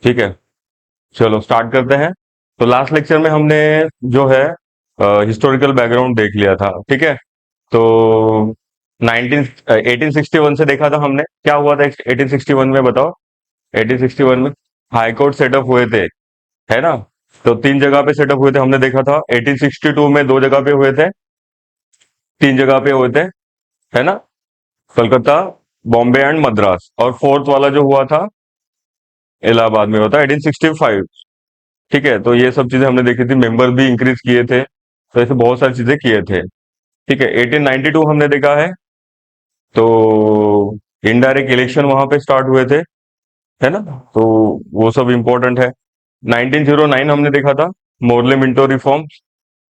ठीक है, चलो स्टार्ट करते हैं। तो लास्ट लेक्चर में हमने जो है हिस्टोरिकल बैकग्राउंड देख लिया था, ठीक है। तो 19 1861 से देखा था हमने, क्या हुआ था 1861 में, बताओ। 1861 में हाई कोर्ट सेटअप हुए थे, है ना। तो तीन जगह पे सेटअप हुए थे, हमने देखा था। 1862 में दो जगह पे हुए थे, तीन जगह पे हुए थे, है ना। कलकत्ता, बॉम्बे एंड मद्रास। और फोर्थ वाला जो हुआ था इलाहाबाद में, होता 1865। ठीक है, तो ये सब चीजें हमने देखी थी, मेंबर भी इंक्रीज किए थे, तो ऐसे बहुत सारी चीजें किए थे। ठीक है, 1892 हमने देखा है, तो इनडायरेक्ट इलेक्शन वहां पे स्टार्ट हुए थे, है ना। तो वो सब इम्पोर्टेंट है। 1909 हमने देखा था, मोरले मिंटो रिफॉर्म्स,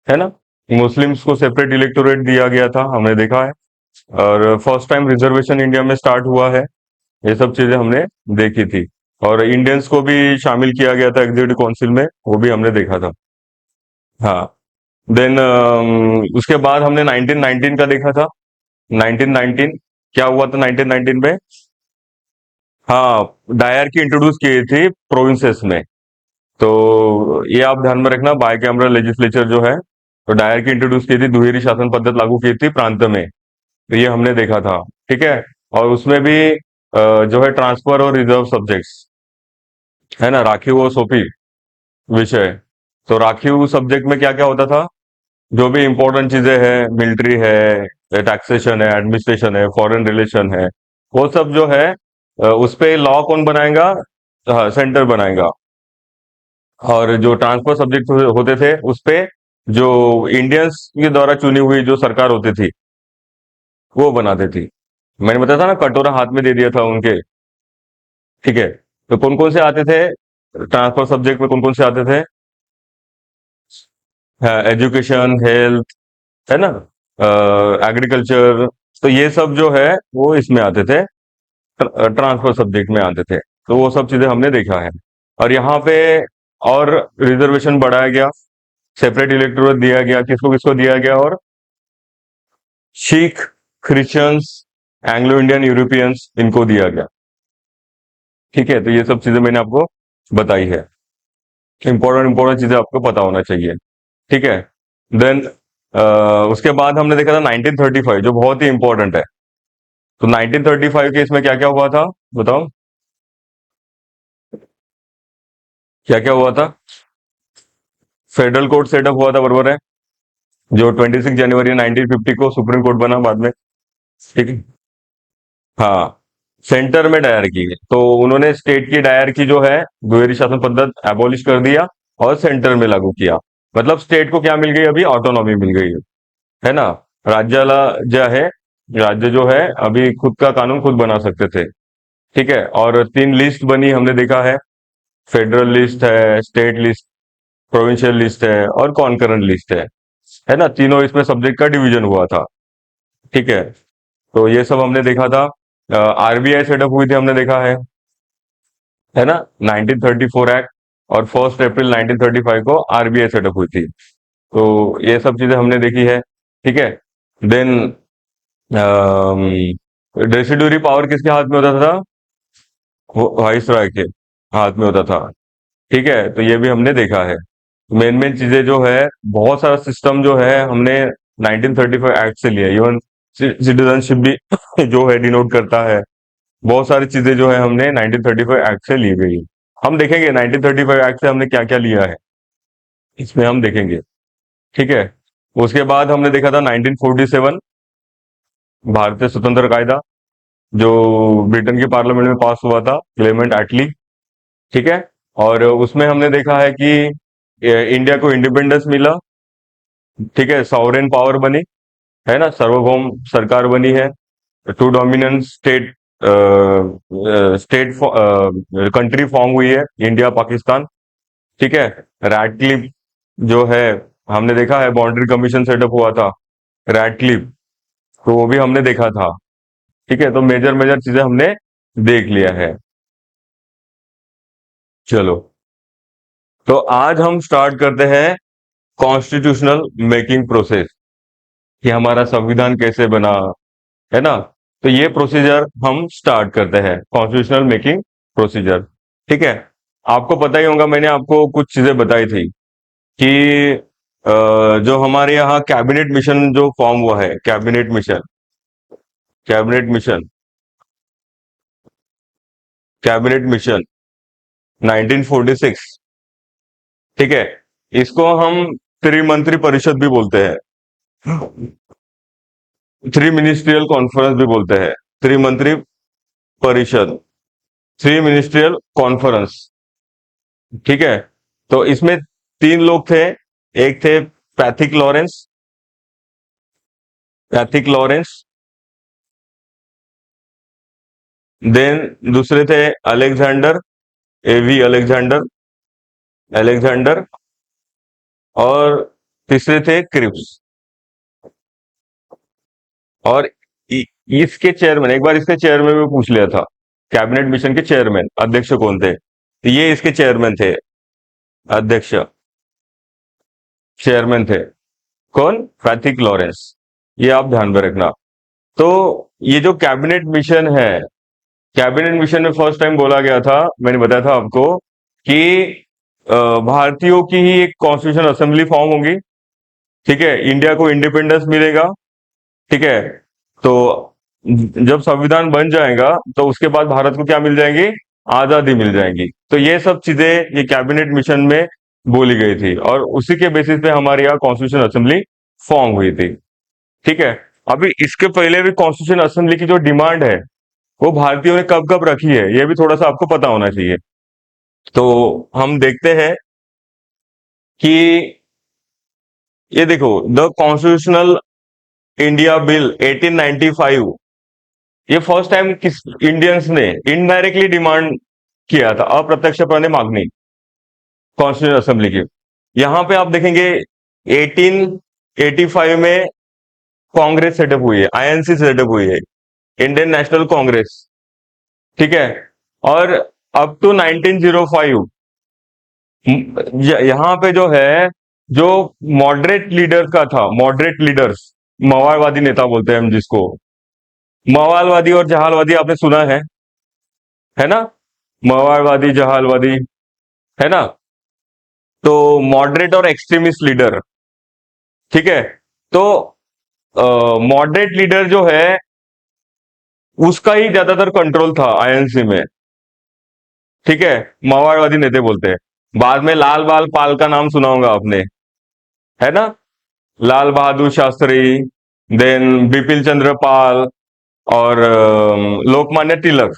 है ना। मुस्लिम्स को सेपरेट इलेक्टोरेट दिया गया था, हमने देखा है। और फर्स्ट टाइम रिजर्वेशन इंडिया में स्टार्ट हुआ है, ये सब चीजें हमने देखी थी। और इंडियंस को भी शामिल किया गया था एग्जीक्यूटिव काउंसिल में, वो भी हमने देखा था। हाँ। देन उसके बाद हमने 1919 का देखा था। 1919 क्या हुआ था 1919 में? हाँ, डायर की इंट्रोड्यूस की थी प्रोविंसेस में। तो ये आप ध्यान में रखना, बाय कैमरा लेजिस्लेचर जो है, तो डायर की इंट्रोड्यूस की थी, दुहेरी शासन पद्धति लागू की थी प्रांत में। तो ये हमने देखा था, ठीक है। और उसमें भी जो है ट्रांसफर और रिजर्व सब्जेक्ट्स, है ना, राखीव और सोपी विषय। तो राखीव सब्जेक्ट में क्या क्या होता था? जो भी इंपॉर्टेंट चीजें हैं, मिलिट्री है, टैक्सेशन है, एडमिनिस्ट्रेशन है, फॉरेन रिलेशन है, वो सब जो है उस पे लॉ कौन बनाएगा? हाँ, सेंटर बनाएगा। और जो ट्रांसफर सब्जेक्ट होते थे उस पे जो इंडियंस के द्वारा चुनी हुई जो सरकार होती थी वो बनाते थी। मैंने बताया था ना, कटोरा हाथ में दे दिया था उनके। ठीक है, तो कौन कौन से आते थे ट्रांसफर सब्जेक्ट में, कौन कौन से आते थे? एजुकेशन, हेल्थ, है ना, एग्रीकल्चर। तो ये सब जो है वो इसमें आते थे, ट्रांसफर सब्जेक्ट में आते थे। तो वो सब चीजें हमने देखा है। और यहाँ पे और रिजर्वेशन बढ़ाया गया, सेपरेट इलेक्टोरेट दिया गया, किसको किसको दिया गया? और Sikh, Christians, Anglo Indian, Europeans, इनको दिया गया। ठीक है, तो ये सब चीजें मैंने आपको बताई है। इंपॉर्टेंट इंपॉर्टेंट चीजें आपको पता होना चाहिए। ठीक है। देन उसके बाद हमने देखा था 1935, जो बहुत ही इंपॉर्टेंट है। तो 1935 के इसमें क्या क्या हुआ था, बताओ। क्या क्या हुआ था? फेडरल कोर्ट सेटअप हुआ था, बरोबर है, जो 26 जनवरी 1950 को सुप्रीम कोर्ट बना बाद में। ठीक है। हाँ, सेंटर में डायर की, तो उन्होंने स्टेट की डायर की जो है द्विवेदी शासन पद्धति एबॉलिश कर दिया और सेंटर में लागू किया। मतलब स्टेट को क्या मिल गई? अभी ऑटोनॉमी मिल गई है ना। राज्याला जो है, राज्य जो है अभी खुद का कानून खुद बना सकते थे। ठीक है, और तीन लिस्ट बनी, हमने देखा है। फेडरल लिस्ट है, स्टेट लिस्ट, प्रोविंशियल लिस्ट है, और कॉन्करेंट लिस्ट है ना। तीनों इसमें सब्जेक्ट का डिवीजन हुआ था। ठीक है, तो ये सब हमने देखा था। आरबीआई सेटअप हुई थी, हमने देखा है ना, 1934 एक्ट। और 1 अप्रैल 1935 को आरबीआई सेटअप हुई थी। तो ये सब चीजें हमने देखी है। ठीक है। देन रेसिड्यूरी पावर किसके हाथ में होता था? वो वाइस रॉय के हाथ में होता था। ठीक है, तो ये भी हमने देखा है। मेन मेन चीजें जो है, बहुत सारा सिस्टम जो है हमने 1935 एक्ट से लिया। इवन सिटीजनशिप भी जो है डिनोट करता है। बहुत सारी चीजें जो है हमने 1935 एक्ट से ली गई। हम देखेंगे 1935 एक्ट से हमने क्या क्या लिया है, इसमें हम देखेंगे। ठीक है। उसके बाद हमने देखा था 1947 भारतीय स्वतंत्र कायदा, जो ब्रिटेन के पार्लियामेंट में पास हुआ था, क्लेमेंट एटली। ठीक है। और उसमें हमने देखा है कि इंडिया को इंडिपेंडेंस मिला। ठीक है, सॉवरेन पावर बनी, है ना, सार्वभौम सरकार बनी है। To dominant state, state country form हुई है, इंडिया पाकिस्तान। ठीक है। रैडक्लिफ जो है, हमने देखा है, बाउंड्री कमीशन सेटअप हुआ था, रैडक्लिफ। तो वो भी हमने देखा था। ठीक है, तो मेजर मेजर चीजें हमने देख लिया है। चलो, तो आज हम स्टार्ट करते हैं कॉन्स्टिट्यूशनल मेकिंग प्रोसेस, कि हमारा संविधान कैसे बना, है ना। तो ये प्रोसीजर हम स्टार्ट करते हैं, कॉन्स्टिट्यूशनल मेकिंग प्रोसीजर। ठीक है। आपको पता ही होगा, मैंने आपको कुछ चीजें बताई थी कि जो हमारे यहाँ कैबिनेट मिशन जो फॉर्म हुआ है, कैबिनेट मिशन कैबिनेट मिशन 1946, ठीक है, इसको हम त्रिमंत्री परिषद भी बोलते हैं, थ्री मिनिस्ट्रियल कॉन्फ्रेंस भी बोलते हैं, त्रिमंत्री परिषद, थ्री मिनिस्ट्रियल कॉन्फ्रेंस, ठीक है। तो इसमें तीन लोग थे, एक थे Pethick Lawrence, Pethick Lawrence, then दूसरे थे अलेक्जेंडर, एवी अलेक्जेंडर, अलेक्जेंडर, और तीसरे थे क्रिप्स। और इसके चेयरमैन, एक बार इसके चेयरमैन में पूछ लिया था, कैबिनेट मिशन के चेयरमैन अध्यक्ष कौन थे, तो ये इसके चेयरमैन थे, अध्यक्ष चेयरमैन थे कौन, पैथिक लॉरेंस। ये आप ध्यान में रखना। तो ये जो कैबिनेट मिशन है, कैबिनेट मिशन में फर्स्ट टाइम बोला गया था, मैंने बताया था आपको कि भारतीयों की ही एक कॉन्स्टिट्यूशन असेंबली फॉर्म होगी, ठीक है, इंडिया को इंडिपेंडेंस मिलेगा, ठीक है। तो जब संविधान बन जाएगा तो उसके बाद भारत को क्या मिल जाएंगी, आजादी मिल जाएगी। तो ये सब चीजें ये कैबिनेट मिशन में बोली गई थी, और उसी के बेसिस पे हमारे यहाँ कॉन्स्टिट्यूशन असेंबली फॉर्म हुई थी, ठीक है। अभी इसके पहले भी कॉन्स्टिट्यूशन असेंबली की जो डिमांड है वो भारतीयों ने कब कब रखी है, ये भी थोड़ा सा आपको पता होना चाहिए। तो हम देखते हैं कि ये देखो, द कॉन्स्टिट्यूशनल इंडिया बिल 1895, ये फर्स्ट टाइम किस इंडियंस ने इनडायरेक्टली डिमांड किया था, अप्रत्यक्षपणे मांगनी, कॉन्स्टिट्यूशन असेंबली की। यहां पे आप देखेंगे 1885 में कांग्रेस सेटअप हुई है, आईएनसी सेटअप हुई है, इंडियन नेशनल कांग्रेस, ठीक है। और अप टू 1905 यहां पे जो है, जो मॉडरेट लीडर का था, मॉडरेट लीडर्स, मवालवादी नेता बोलते हैं हम जिसको, मवालवादी और जहालवादी आपने सुना है ना, मवालवादी जहालवादी, है ना। तो मॉडरेट और एक्सट्रीमिस्ट लीडर, ठीक है। तो मॉडरेट लीडर जो है उसका ही ज्यादातर कंट्रोल था आईएनसी में, ठीक है, माओवादी नेता बोलते हैं। बाद में लाल बाल पाल का नाम सुना होगा आपने, है ना, लाल बहादुर शास्त्री, देन बिपिन चंद्र पाल, और लोकमान्य तिलक,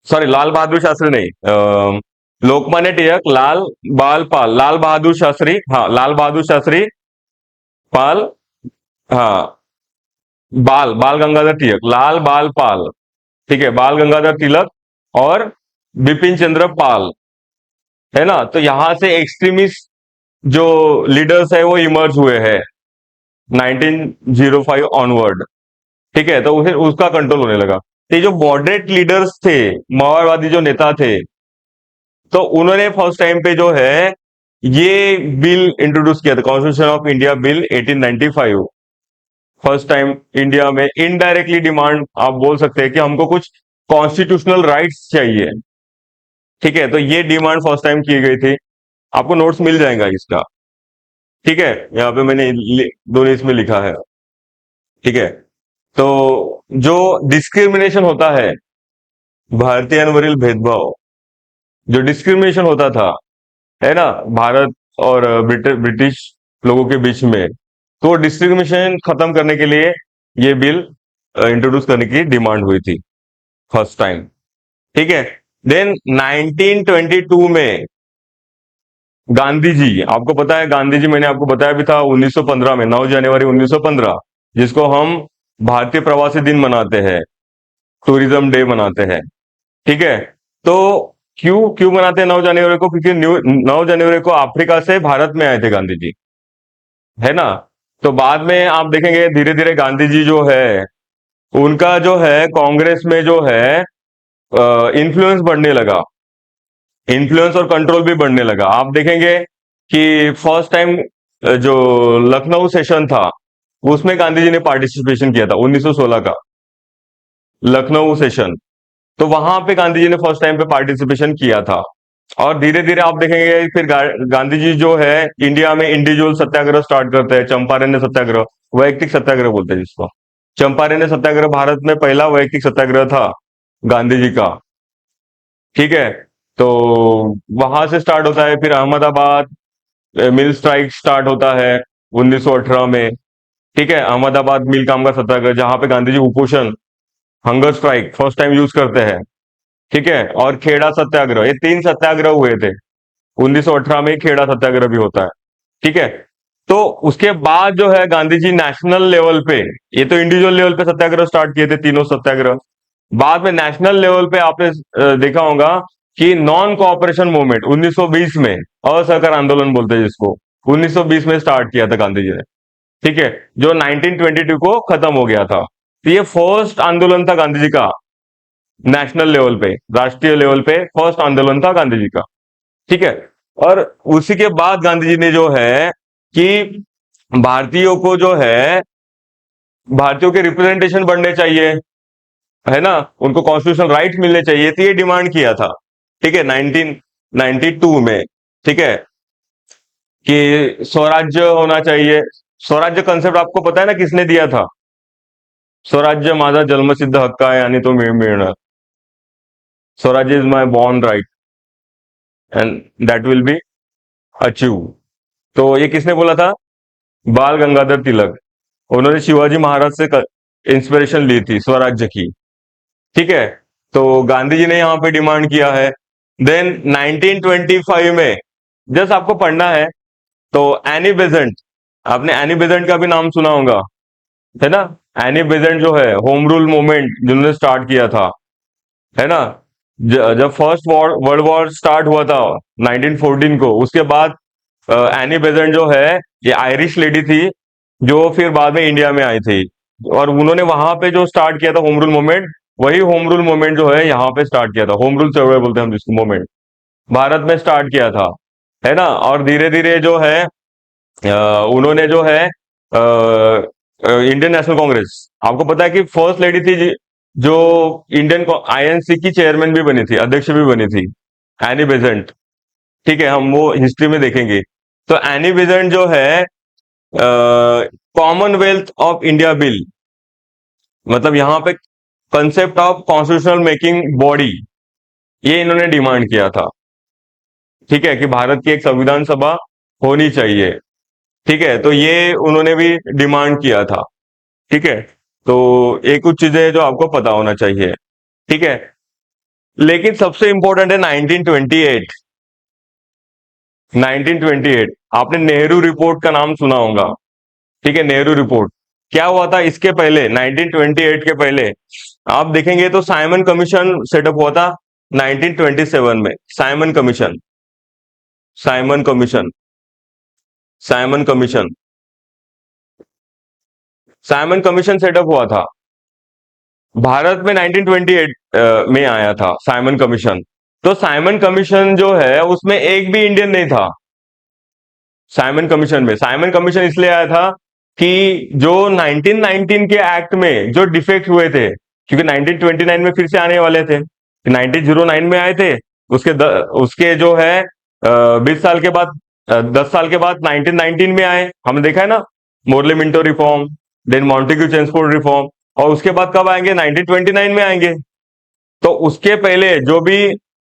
सॉरी लाल बहादुर शास्त्री नहीं, लोकमान्य तिलक, लाल बाल पाल, लाल बहादुर शास्त्री, हाँ लाल बहादुर शास्त्री पाल, हाँ बाल बाल गंगाधर तिलक, लाल बाल पाल, ठीक है, बाल गंगाधर तिलक और बिपिन चंद्र पाल, है ना। तो यहां से एक्सट्रीमिस्ट जो लीडर्स है वो इमर्ज हुए हैं 1905 ऑनवर्ड, ठीक है। तो उसे उसका कंट्रोल होने लगा। तो ये जो मॉडरेट लीडर्स थे, माओवादी जो नेता थे, तो उन्होंने फर्स्ट टाइम पे जो है ये बिल इंट्रोड्यूस किया था, constitution of India bill 1895। First time India में इनडायरेक्टली डिमांड आप बोल सकते हैं कि हमको कुछ कॉन्स्टिट्यूशनल राइट्स चाहिए, ठीक है। तो ये डिमांड फर्स्ट टाइम की गई थी। आपको नोट्स मिल जाएगा इसका, ठीक है, यहाँ पे मैंने दोनों इसमें लिखा है, ठीक है। तो जो डिस्क्रिमिनेशन होता है, भारतीयांवरील भेदभाव, जो डिस्क्रिमिनेशन होता था, है ना, भारत और ब्रिटिश लोगों के बीच में, तो डिस्क्रिमिनेशन खत्म करने के लिए ये बिल इंट्रोड्यूस करने की डिमांड हुई थी फर्स्ट टाइम, ठीक है। देन 1922 में गांधी जी, आपको पता है गांधी जी, मैंने आपको बताया भी था 1915 में, 9 जनवरी 1915, जिसको हम भारतीय प्रवासी दिन मनाते हैं, टूरिज्म डे मनाते हैं, ठीक है। तो क्यों क्यों मनाते हैं 9 जनवरी को, क्योंकि 9 जनवरी को अफ्रीका से भारत में आए थे गांधी जी, है ना। तो बाद में आप देखेंगे धीरे धीरे गांधी जी जो है उनका जो है कांग्रेस में जो है इन्फ्लुएंस बढ़ने लगा, इन्फ्लुएंस और कंट्रोल भी बढ़ने लगा। आप देखेंगे कि फर्स्ट टाइम जो लखनऊ सेशन था उसमें गांधी जी ने पार्टिसिपेशन किया था, 1916 का लखनऊ सेशन, तो वहां पे गांधी जी ने फर्स्ट टाइम पे पार्टिसिपेशन किया था। और धीरे धीरे आप देखेंगे फिर गांधी जी जो है इंडिया में इंडिविजुअल सत्याग्रह स्टार्ट करते हैं, चंपारण्य सत्याग्रह, वैयक्तिक सत्याग्रह बोलते हैं जिसको। चंपारण्य सत्याग्रह भारत में पहला वैयक्तिक सत्याग्रह था गांधी जी का। ठीक है। तो वहां से स्टार्ट होता है, फिर अहमदाबाद मिल स्ट्राइक स्टार्ट होता है 1918 में। ठीक है, अहमदाबाद मिल कामगार सत्याग्रह, जहां पे गांधी जी कुपोषण, hunger strike first time use करते हैं। ठीक है, और खेड़ा सत्याग्रह, ये तीन सत्याग्रह हुए थे। 1918 में खेड़ा सत्याग्रह भी होता है। ठीक है। तो उसके बाद जो है गांधी जी नेशनल लेवल पे, ये तो इंडिविजुअल लेवल पे सत्याग्रह स्टार्ट किए थे तीनों सत्याग्रह। बाद में नेशनल लेवल पे आपने देखा होगा कि नॉन कोऑपरेशन मूवमेंट 1920 में, असहकार आंदोलन बोलते हैं जिसको, 1920 में स्टार्ट किया था गांधी जी ने। ठीक है, जो 1922 को खत्म हो गया था। तो ये फर्स्ट आंदोलन था गांधी जी का, नेशनल लेवल पे, राष्ट्रीय लेवल पे फर्स्ट आंदोलन था गांधी जी का। ठीक है। और उसी के बाद गांधी जी ने जो है कि भारतीयों को जो है, भारतीयों के रिप्रेजेंटेशन बढ़ने चाहिए, है ना, उनको कॉन्स्टिट्यूशनल राइट मिलने चाहिए, तो ये डिमांड किया था। ठीक है, 1992 में। ठीक है, कि स्वराज्य होना चाहिए। स्वराज्य कंसेप्ट आपको पता है ना किसने दिया था? स्वराज्य माझा जन्मसिद्ध हक्क आहे आणि तो मिळणार। स्वराज्य is my born right and that will be achieve. तो ये किसने बोला था? बाल गंगाधर तिलक। उन्होंने शिवाजी महाराज से इंस्पिरेशन ली थी स्वराज्य की। ठीक है। तो गांधी जी ने यहां पे डिमांड किया है। देन 1925 में, जस्ट आपको पढ़ना है, तो एनी बेजेंट, आपने एनी बेजेंट का भी नाम सुना होगा, है ना। एनी बेजेंट जो है होम रूल मूवमेंट जिन्होंने स्टार्ट किया था, है ना। जब फर्स्ट वर्ल्ड वॉर स्टार्ट हुआ था 1914 को, उसके बाद एनी बेजेंट जो है, ये आयरिश लेडी थी, जो फिर बाद में इंडिया में आई थी। और उन्होंने वहां पे जो स्टार्ट किया था होम रूल मूवमेंट, वही होम रूल मूवमेंट जो है यहाँ पे स्टार्ट किया था, होम रूल चळवळ बोलते हैं हम जिसको, मूवमेंट भारत में स्टार्ट किया था, है ना। और धीरे धीरे जो है उन्होंने जो है इंडियन नेशनल कांग्रेस, आपको पता है कि फर्स्ट लेडी थी जो इंडियन आईएनसी की चेयरमैन भी बनी थी, अध्यक्ष भी बनी थी, एनी बेजेंट। ठीक है, हम वो हिस्ट्री में देखेंगे। तो एनी बेजेंट जो है कॉमनवेल्थ ऑफ इंडिया बिल, मतलब यहाँ पे concept of constitutional making body, ये इन्होंने डिमांड किया था। ठीक है, कि भारत की एक संविधान सभा होनी चाहिए। ठीक है, तो ये उन्होंने भी डिमांड किया था। ठीक है। तो ये कुछ चीजें जो आपको पता होना चाहिए। ठीक है। लेकिन सबसे इंपॉर्टेंट है 1928। 1928, आपने नेहरू रिपोर्ट का नाम सुना होगा। ठीक है, नेहरू रिपोर्ट क्या हुआ था इसके पहले, 1928 के पहले आप देखेंगे तो साइमन कमीशन सेटअप हुआ था 1927 में। Simon commission, Simon commission, Simon commission, Simon commission setup हुआ था भारत में 1928 में आया था साइमन कमीशन। तो साइमन कमीशन जो है उसमें एक भी इंडियन नहीं था। साइमन कमीशन में, साइमन कमीशन इसलिए आया था कि जो 1919 के एक्ट में जो डिफेक्ट हुए थे, क्योंकि 1929 में फिर से आने वाले थे, 1909 में आए थे, उसके जो है 20 साल के बाद, 10 साल के बाद 1919 में आए, हमने देखा है ना, Morley Minto reform, then Montagu Chelmsford reform, और उसके बाद कब आएंगे? 1929 में आएंगे। तो उसके पहले जो भी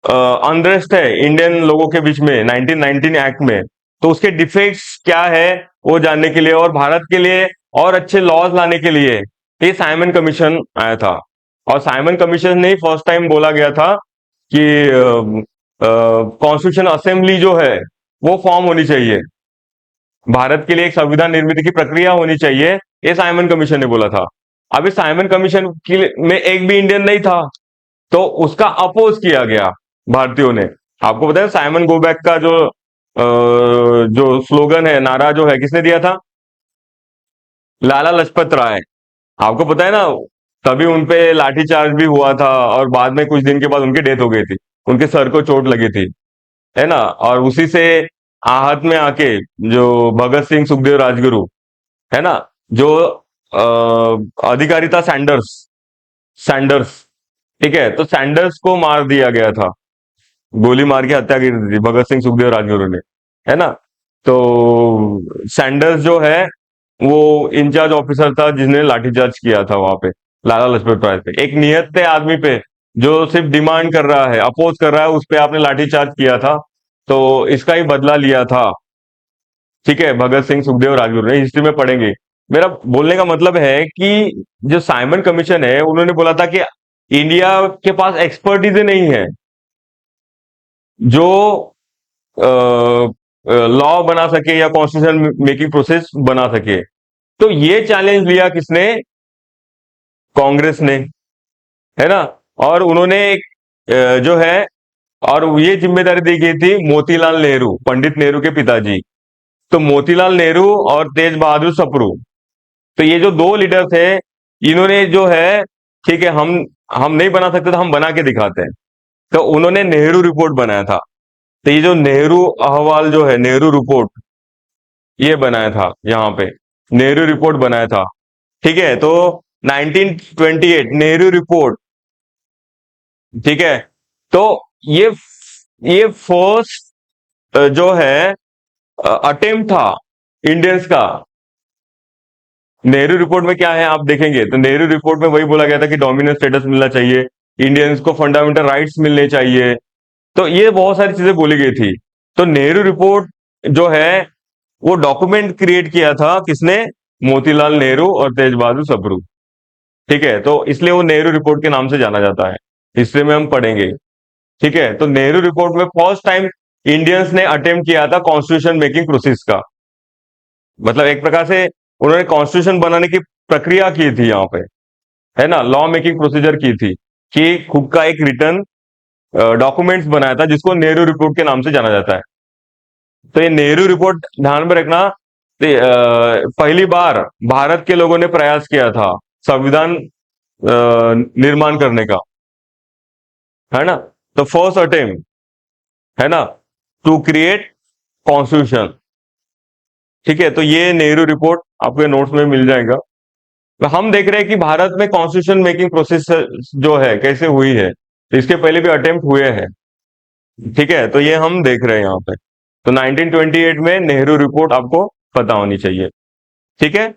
अनरेस्ट है इंडियन लोगों के बीच में 1919 एक्ट में, तो उसके डिफेक्ट्स क्या है वो जानने के लिए और भारत के लिए और अच्छे लॉज लाने के लिए ये साइमन कमीशन आया था। और साइमन कमीशन ने फर्स्ट टाइम बोला गया था कि कॉन्स्टिट्यूशन असेंबली जो है वो फॉर्म होनी चाहिए, भारत के लिए एक संविधान निर्मित की प्रक्रिया होनी चाहिए, ये साइमन कमीशन ने बोला था। अब इस साइमन कमीशन में एक भी इंडियन नहीं था, तो उसका अपोज किया गया भारतीयों ने। आपको पता है साइमन गो बैक का जो स्लोगन है, नारा जो है, किसने दिया था? लाला लाजपत राय। आपको पता है ना, तभी उनपे लाठीचार्ज भी हुआ था और बाद में कुछ दिन के बाद उनकी डेथ हो गई थी, उनके सर को चोट लगी थी, है ना। और उसी से आहत में आके जो भगत सिंह, सुखदेव, राजगुरु, है ना, जो अधिकारी था सैंडर्स, सैंडर्स, ठीक है, तो सैंडर्स को मार दिया गया था, गोली मार के हत्या की थी भगत सिंह सुखदेव राजगुरु ने, है ना। तो सैंडर्स जो है वो इंचार्ज ऑफिसर था जिसने लाठीचार्ज किया था वहां पे लाला लाजपत राय पे, एक निहत्थे आदमी पे जो सिर्फ डिमांड कर रहा है, अपोज कर रहा है, उस पे आपने लाठीचार्ज किया था। तो इसका ही बदला लिया था, ठीक है, भगत सिंह सुखदेव राजगुरु ने, हिस्ट्री में पढ़ेंगे। मेरा बोलने का मतलब है कि जो साइमन कमीशन है उन्होंने बोला था कि इंडिया के पास एक्सपर्टीज नहीं है जो लॉ बना सके या कॉन्स्टिट्यूशन मेकिंग प्रोसेस बना सके। तो ये चैलेंज लिया किसने? कांग्रेस ने, है ना। और उन्होंने एक जो है, और ये जिम्मेदारी दी गई थी मोतीलाल नेहरू, पंडित नेहरू के पिताजी। तो मोतीलाल नेहरू और तेज बहादुर सप्रू, तो ये जो दो लीडर थे, इन्होंने जो है, ठीक है, हम नहीं बना सकते तो हम बना के दिखाते हैं। तो उन्होंने नेहरू रिपोर्ट बनाया था। तो ये जो नेहरू अहवाल जो है, नेहरू रिपोर्ट, ये बनाया था यहाँ पे, नेहरू रिपोर्ट बनाया था। ठीक है, तो 1928 नेहरू रिपोर्ट, ठीक है। तो ये ये फर्स्ट जो है अटेम्प्ट था इंडियंस का। नेहरू रिपोर्ट में क्या है आप देखेंगे तो नेहरू रिपोर्ट में वही बोला गया था कि डोमिनेंट स्टेटस मिलना चाहिए, इंडियंस को फंडामेंटल राइट्स मिलने चाहिए। तो ये बहुत सारी चीजें बोली गई थी। तो नेहरू रिपोर्ट जो है वो डॉक्यूमेंट क्रिएट किया था किसने? मोतीलाल नेहरू और तेज बहादुर सप्रू। ठीक है, तो इसलिए वो नेहरू रिपोर्ट के नाम से जाना जाता है, हिस्ट्री में हम पढ़ेंगे। ठीक है, तो नेहरू रिपोर्ट में फर्स्ट टाइम इंडियंस ने अटेम्प्ट किया था कॉन्स्टिट्यूशन मेकिंग प्रोसेस का। मतलब एक प्रकार से उन्होंने कॉन्स्टिट्यूशन बनाने की प्रक्रिया की थी यहाँ पे, है ना, लॉ मेकिंग प्रोसीजर की थी, कि खुद का एक रिटर्न डॉक्यूमेंट्स बनाया था जिसको नेहरू रिपोर्ट के नाम से जाना जाता है। तो ये नेहरू रिपोर्ट ध्यान में रखना। तो, पहली बार भारत के लोगों ने प्रयास किया था संविधान निर्माण करने का, है ना। तो फर्स्ट अटेम्प्ट, है ना, टू क्रिएट कॉन्स्टिट्यूशन। ठीक है, तो ये नेहरू रिपोर्ट आपके नोट्स में मिल जाएगा। तो हम देख रहे हैं कि भारत में कॉन्स्टिट्यूशन मेकिंग प्रोसेस जो है कैसे हुई है, तो इसके पहले भी अटेम्प्ट हुए हैं। ठीक है, तो ये हम देख रहे हैं यहाँ पे। तो 1928 में नेहरू रिपोर्ट आपको पता होनी चाहिए। ठीक है,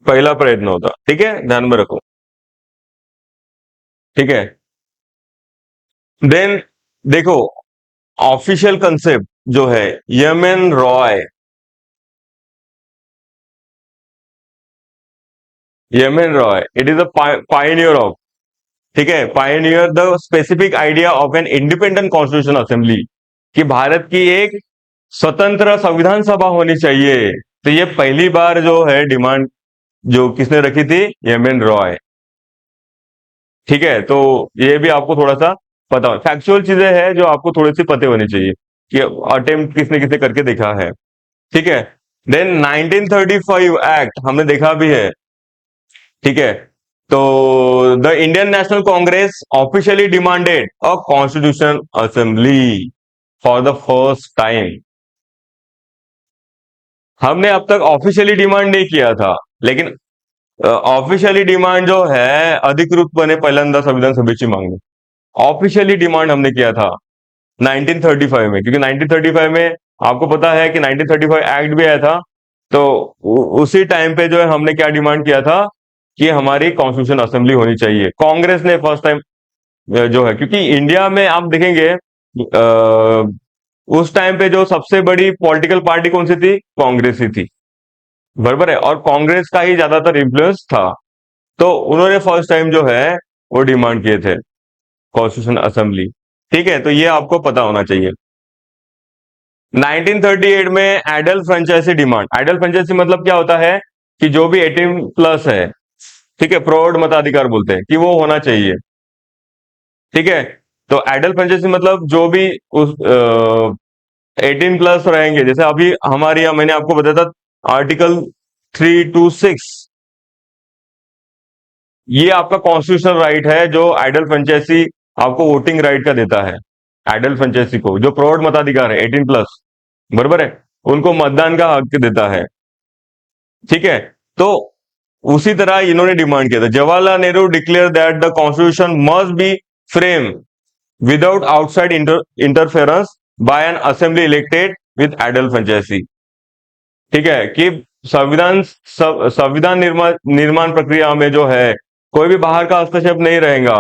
पहला प्रयत्न होता, ठीक है, ध्यान में रखो। ठीक है, देन देखो, ऑफिशियल कंसेप्ट जो है, Yemen Roy, Yemen Roy, it is a Pioneer of, ठीक है, Pioneer the specific idea of an independent constitution assembly, कि भारत की एक स्वतंत्र संविधान सभा होनी चाहिए। तो ये पहली बार जो है डिमांड जो किसने रखी थी? यमन रॉय। ठीक है, तो ये भी आपको थोड़ा सा पता हो, फैक्चुअल चीजें हैं जो आपको थोड़ी सी पते होनी चाहिए कि अटेम्प्ट किसने किसने करके देखा है। ठीक है, देन 1935 एक्ट हमने देखा भी है। ठीक है, तो the Indian national Congress officially demanded a constitution assembly for the first time. हमने अब तक ऑफिशियली डिमांड नहीं किया था, लेकिन ऑफिशियली डिमांड जो है अधिकृतपणे पहिल्यांदा संविधान सभेची मागणी, ऑफिशियली डिमांड हमने किया था 1935 में, क्योंकि 1935 में आपको पता है कि 1935 एक्ट भी आया था। तो उसी टाइम पे जो है हमने क्या डिमांड किया था कि हमारी कॉन्स्टिट्यूशन असेंबली होनी चाहिए। कांग्रेस ने फर्स्ट टाइम जो है, क्योंकि इंडिया में आप देखेंगे उस टाइम पे जो सबसे बड़ी पॉलिटिकल पार्टी कौन सी थी? कांग्रेस ही थी, बराबर है, और कांग्रेस का ही ज्यादातर इन्फ्लुएंस था। तो उन्होंने फर्स्ट टाइम जो है वो डिमांड किए थे कॉन्स्टिट्यूशन असेंबली। ठीक है, तो ये आपको पता होना चाहिए। 1938 में adult franchise demand, adult franchise मतलब क्या होता है कि जो भी 18 प्लस है, ठीक है, प्रौढ़ मताधिकार बोलते हैं, कि वो होना चाहिए। ठीक है, तो एडल्ट फ्रेंचाइजी मतलब जो भी उस 18 प्लस रहेंगे, जैसे अभी हमारे यहाँ मैंने आपको बताया था आर्टिकल 326, ये आपका कॉन्स्टिट्यूशनल राइट है जो एडल्ट फ्रेंचाइजी आपको वोटिंग राइट का देता है। एडल्ट फ्रेंचाइजी को जो प्रौढ़ मताधिकार है 18 प्लस, बराबर है, उनको मतदान का हक देता है। ठीक है, तो उसी तरह इन्होंने डिमांड किया था, Jawaharlal Nehru declare that the constitution must be frame without outside interference by an assembly elected with adult franchise. ठीक है, कि संविधान निर्माण प्रक्रिया में जो है कोई भी बाहर का हस्तक्षेप नहीं रहेगा,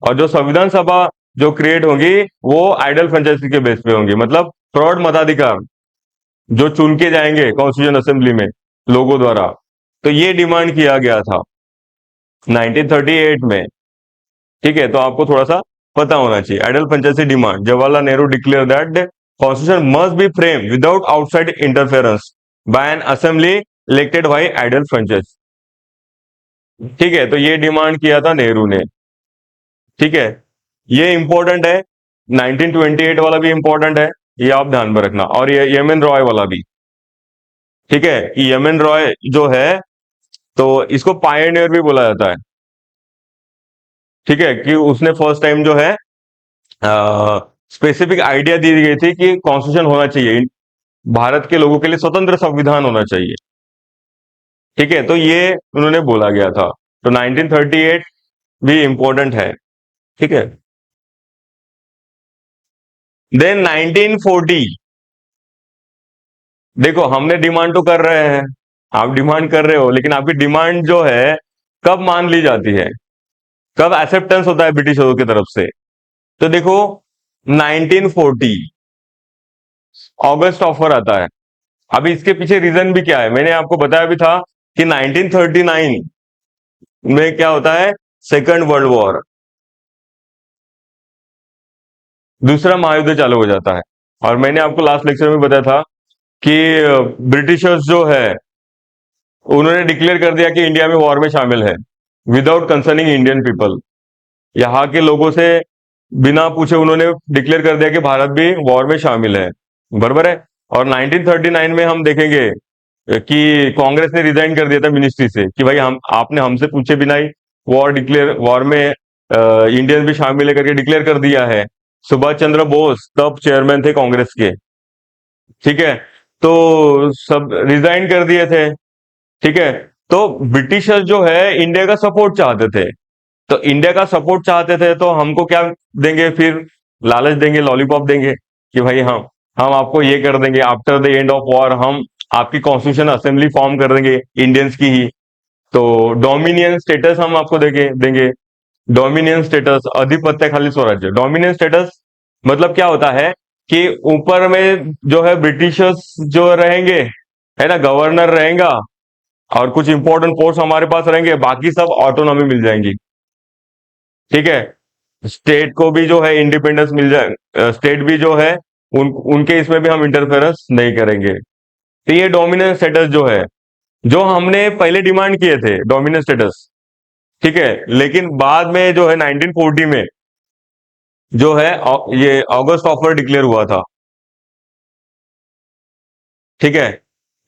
और जो संविधान सभा जो क्रिएट होगी वो आइडल फ्रेंचाइजी के बेस पे होंगी, मतलब प्रौढ़ मताधिकार जो चुन के जाएंगे कॉन्स्टिट्यूशन असेंबली में लोगों द्वारा। तो ये डिमांड किया गया था 1938 में। ठीक है, तो आपको थोड़ा सा पता होना चाहिए। Adult franchise demand, Jawaharlal Nehru declare that constitution must be frame without outside interference by an assembly elected by adult franchise. ठीक है, तो ये डिमांड किया था नेहरू ने। ठीक है, ये इंपॉर्टेंट है। 1928 वाला भी इंपॉर्टेंट है, ये आप ध्यान में रखना, और ये एम एन रॉय वाला भी। ठीक है, कि एम एन रॉय जो है, तो इसको पायनियर भी बोला जाता है। ठीक है, कि उसने फर्स्ट टाइम जो है स्पेसिफिक आइडिया दी गई थी कि कॉन्स्टिट्यूशन होना चाहिए, भारत के लोगों के लिए स्वतंत्र संविधान होना चाहिए। ठीक है, तो ये उन्होंने बोला गया था। तो 1938 भी इंपॉर्टेंट है। ठीक है, देन 1940, देखो हमने डिमांड तो कर रहे हैं, आप डिमांड कर रहे हो, लेकिन आपकी डिमांड जो है कब मान ली जाती है, कब एक्सेप्टेंस होता है ब्रिटिशरों की तरफ से? तो देखो 1940 अगस्त ऑफर आता है। अभी इसके पीछे रीजन भी क्या है, मैंने आपको बताया भी था कि 1939 में क्या होता है, सेकंड वर्ल्ड वॉर, दूसरा महायुद्ध चालू हो जाता है। और मैंने आपको लास्ट लेक्चर में बताया था कि ब्रिटिशर्स जो है उन्होंने डिक्लेयर कर दिया कि इंडिया में वॉर में शामिल है, विदाउट कंसर्निंग इंडियन पीपल। यहाँ के लोगों से बिना पूछे उन्होंने डिक्लेयर कर दिया कि भारत भी वॉर में शामिल है। बराबर है। और 1939 में हम देखेंगे कि कांग्रेस ने रिजाइन कर दिया था मिनिस्ट्री से कि भाई हम आपने हमसे पूछे बिना ही वॉर में इंडियन भी शामिल है करके डिक्लेयर कर दिया है। सुभाष चंद्र बोस तब चेयरमैन थे कांग्रेस के। ठीक है, तो सब रिजाइन कर दिए थे। ठीक है, तो ब्रिटिशर्स जो है इंडिया का सपोर्ट चाहते थे, तो इंडिया का सपोर्ट चाहते थे तो हमको क्या देंगे फिर, लालच देंगे, लॉलीपॉप देंगे कि भाई हम आपको ये कर देंगे, after the end of war हम आपकी कॉन्स्टिट्यूशन असेंबली फॉर्म कर देंगे इंडियंस की ही। तो डोमिनियन स्टेटस हम आपको देंगे देंगे डोमिनियन स्टेटस, आधिपत्यशाली स्वराज्य। डोमिनियन स्टेटस मतलब क्या होता है कि ऊपर में जो है ब्रिटिशर्स जो रहेंगे, है ना, गवर्नर रहेगा, और कुछ इंपॉर्टेंट पोस्ट हमारे पास रहेंगे, बाकी सब ऑटोनॉमी मिल जाएंगी। ठीक है, स्टेट को भी जो है इंडिपेंडेंस मिल जाए, स्टेट भी जो है उनके इसमें भी हम इंटरफेरेंस नहीं करेंगे। तो ये डोमिनेंस स्टेटस जो है, जो हमने पहले डिमांड किए थे डोमिनेंस स्टेटस। ठीक है, लेकिन बाद में जो है 1940 में जो है ये अगस्त ऑफर डिक्लेयर हुआ था। ठीक है,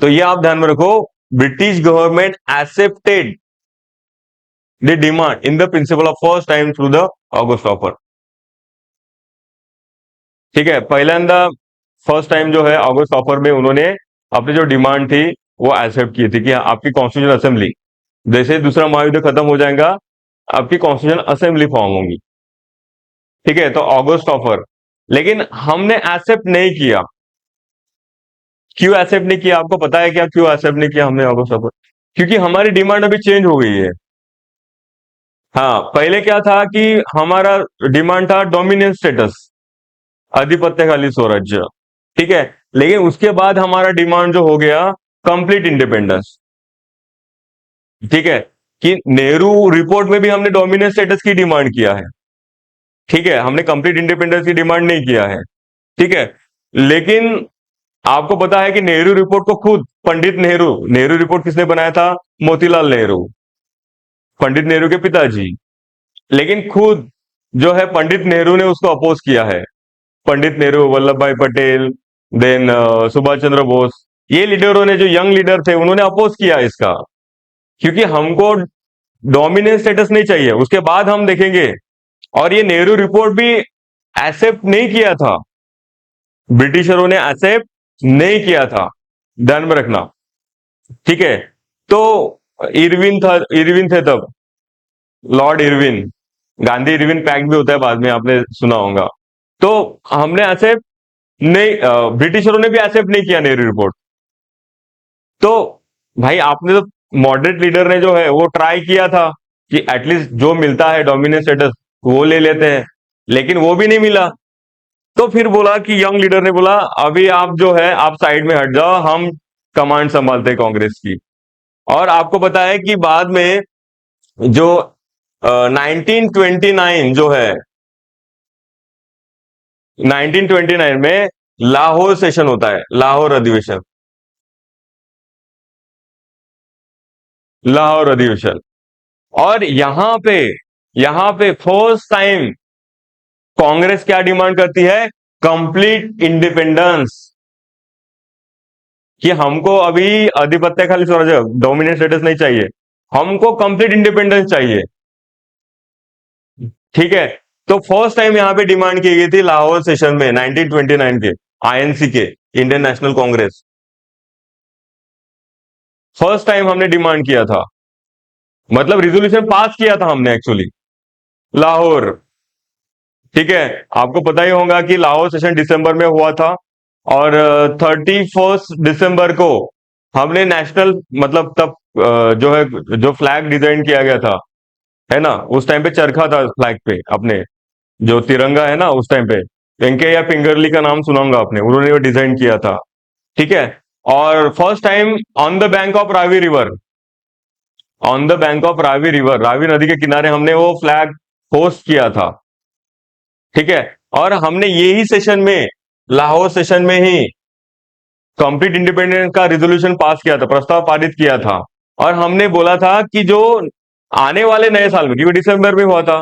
तो ये आप ध्यान में रखो, British government accepted the demand in the principle of first time through the August offer. ठीक है, पहला फर्स्ट टाइम जो है अगस्त ऑफर में उन्होंने अपनी जो डिमांड थी वो एक्सेप्ट की थी कि आपकी कॉन्स्टिट्यूशन असेंबली, जैसे दूसरा महायुद्ध खत्म हो जाएगा आपकी कॉन्स्टिट्यूशन असेंबली फॉर्म होंगी। ठीक है, तो अगस्त ऑफर, लेकिन हमने एक्सेप्ट नहीं किया। क्यों एक्सेप्ट नहीं किया, आपको पता है क्या क्यों एक्सेप्ट नहीं किया हमने अगस्त ऑफर? क्योंकि हमारी डिमांड अभी चेंज हो गई है। हाँ, पहले क्या था कि हमारा डिमांड था डोमिनेंस स्टेटस, आधिपत्यशाली स्वराज्य। ठीक है, लेकिन उसके बाद हमारा डिमांड जो हो गया कंप्लीट इंडिपेंडेंस। ठीक है, कि नेहरू रिपोर्ट में भी हमने डोमिनेंस स्टेटस की डिमांड किया है। ठीक है, हमने कंप्लीट इंडिपेंडेंस की डिमांड नहीं किया है। ठीक है, लेकिन आपको पता है कि नेहरू रिपोर्ट को खुद पंडित नेहरू, नेहरू रिपोर्ट किसने बनाया था? मोतीलाल नेहरू, पंडित नेहरू के पिताजी। लेकिन खुद जो है पंडित नेहरू ने उसको अपोज किया है। पंडित नेहरू, वल्लभ भाई पटेल, देन सुभाष चंद्र बोस, ये लीडरों ने, जो यंग लीडर थे, उन्होंने अपोज किया इसका, क्योंकि हमको डोमिनेंस स्टेटस नहीं चाहिए। उसके बाद हम देखेंगे, और ये नेहरू रिपोर्ट भी एक्सेप्ट नहीं किया था, ब्रिटिशरों ने एक्सेप्ट नहीं किया था, ध्यान में रखना। ठीक है, तो इरविन था, इरविन थे तब, Lord Irwin. Gandhi Irwin pact भी होता है बाद में, आपने सुना होगा। तो हमने एक्सेप्ट नहीं, ब्रिटिशरों ने भी एक्सेप्ट नहीं किया नेहरू रिपोर्ट। तो भाई आपने तो, मॉडरेट लीडर ने जो है वो ट्राई किया था कि एटलीस्ट जो मिलता है डोमिनेंट स्टेटस वो ले लेते हैं, लेकिन वो भी नहीं मिला। तो फिर बोला कि यंग लीडर ने बोला अभी आप जो है आप साइड में हट जाओ, हम कमांड संभालते हैं कांग्रेस की। और आपको पता है कि बाद में जो 1929 जो है, 1929 में लाहौर सेशन होता है, लाहौर अधिवेशन, लाहौर अधिवेशन। और यहां पे फर्स्ट टाइम कांग्रेस क्या डिमांड करती है, कंप्लीट इंडिपेंडेंस। कि हमको अभी आधिपत्य खाली स्वराज्य, डोमिनेंट स्टेटस नहीं चाहिए, हमको कंप्लीट इंडिपेंडेंस चाहिए। ठीक है। तो फर्स्ट टाइम यहां पे डिमांड की गई थी लाहौर सेशन में 1929 के, आईएनसी के, Indian national Congress. First time हमने डिमांड किया था, मतलब रिजोल्यूशन पास किया था हमने एक्चुअली, लाहौर। ठीक है। आपको पता ही होगा कि लाहौर सेशन दिसंबर में हुआ था, और 31 दिसंबर को हमने नेशनल, मतलब तब जो है जो फ्लैग डिजाइन किया गया था, है ना, उस टाइम पे चरखा था फ्लैग पे अपने, जो तिरंगा है ना, उस टाइम पे वेंकैया या पिंगरली का नाम सुनाऊंगा आपने, उन्होंने वो डिजाइन किया था। ठीक है। और first time on the bank of Ravi river, on the bank of Ravi river, Ravi नदी के किनारे हमने वो फ्लैग होस्ट किया था। ठीक है। और हमने यही सेशन में, लाहौर सेशन में ही कंप्लीट इंडिपेंडेंस का रिजोल्यूशन पास किया था, प्रस्ताव पारित किया था। और हमने बोला था कि जो आने वाले नए साल में, क्योंकि दिसंबर में हुआ था,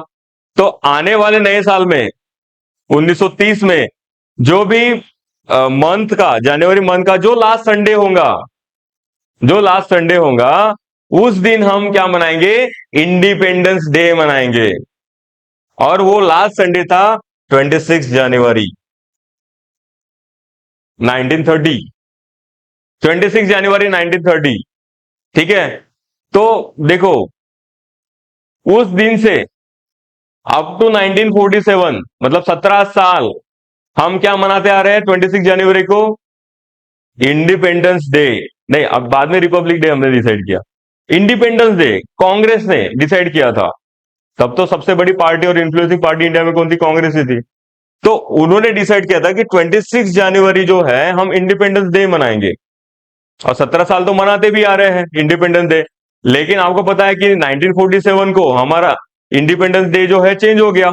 तो आने वाले नए साल में 1930 में जो भी मंथ का, जनवरी मंथ का जो लास्ट संडे होगा, जो लास्ट संडे होगा, उस दिन हम क्या मनाएंगे, इंडिपेंडेंस डे मनाएंगे। और वो लास्ट संडे था 26 जनवरी 1930, 26 जनवरी 1930। ठीक है। तो देखो, उस दिन से अप टू 1947, मतलब 17 साल हम क्या मनाते आ रहे हैं 26 जनवरी को, इंडिपेंडेंस डे। नहीं, अब बाद में रिपब्लिक डे हमने डिसाइड किया, इंडिपेंडेंस डे कांग्रेस ने डिसाइड किया था। तब तो सबसे बड़ी पार्टी और इन्फ्लुएंसिंग पार्टी इंडिया में कौन थी, कांग्रेस ही थी। तो उन्होंने डिसाइड किया था कि 26 जनवरी जो है हम इंडिपेंडेंस डे मनाएंगे। और 17 साल तो मनाते भी आ रहे हैं इंडिपेंडेंस डे। लेकिन आपको पता है कि 1947 को हमारा इंडिपेंडेंस डे जो है चेंज हो गया,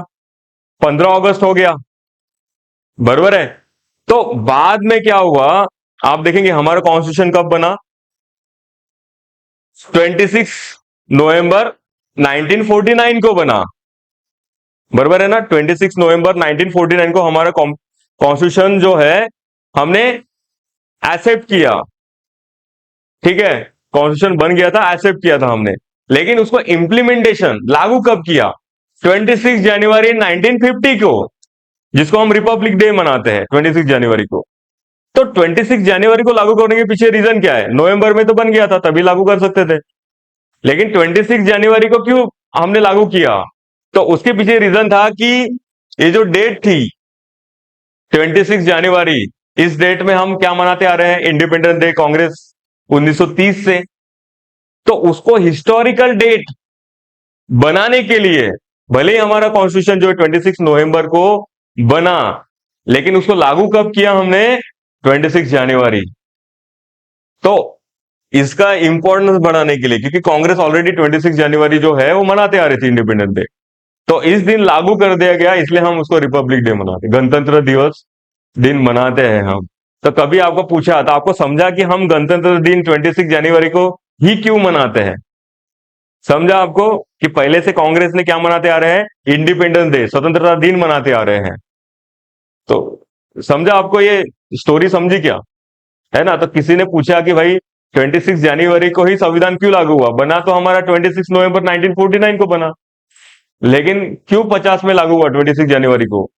15 अगस्त हो गया, बरोबर है। तो बाद में क्या हुआ, आप देखेंगे हमारा कॉन्स्टिट्यूशन कब बना, 26 नवंबर 1949 को बना, बरोबर है ना। 26 नवंबर 1949 को हमारा कॉन्स्टिट्यूशन जो है हमने एक्सेप्ट किया। ठीक है। कॉन्स्टिट्यूशन बन गया था, एक्सेप्ट किया था हमने, लेकिन उसको इंप्लीमेंटेशन लागू कब किया, 26 जनवरी 1950 को, जिसको हम रिपब्लिक डे मनाते हैं 26 जनवरी को। तो 26 जनवरी को लागू करने के पीछे रीजन क्या है, नवंबर में तो बन गया था तभी लागू कर सकते थे, लेकिन 26 जनवरी को क्यों हमने लागू किया। तो उसके पीछे रीजन था कि ये जो डेट थी 26 जनवरी, इस डेट में हम क्या मनाते आ रहे हैं, इंडिपेंडेंस डे, कांग्रेस 1930 से। तो उसको हिस्टोरिकल डेट बनाने के लिए, भले ही हमारा कॉन्स्टिट्यूशन जो है 26 नवंबर को बना, लेकिन उसको लागू कब किया हमने, 26 जनवरी। तो इसका इंपॉर्टेंस बढ़ाने के लिए, क्योंकि कांग्रेस ऑलरेडी 26 जनवरी जो है वो मनाते आ रही थी इंडिपेंडेंस डे, तो इस दिन लागू कर दिया गया, इसलिए हम उसको रिपब्लिक डे मनाते, गणतंत्र दिवस दिन मनाते हैं हम। तो कभी आपको पूछा तो आपको समझा कि हम गणतंत्र दिन 26 जनवरी को ही क्यों मनाते हैं, समझा आपको कि पहले से कांग्रेस ने क्या मनाते आ रहे हैं, इंडिपेंडेंस डे, स्वतंत्रता दिन मनाते आ रहे हैं। तो समझा आपको, ये स्टोरी समझी क्या, है ना। तो किसी ने पूछा कि भाई 26 जनवरी को ही संविधान क्यों लागू हुआ, बना तो हमारा 26 नवंबर 1949 को बना, लेकिन क्यों 50 में लागू हुआ 26 जनवरी को।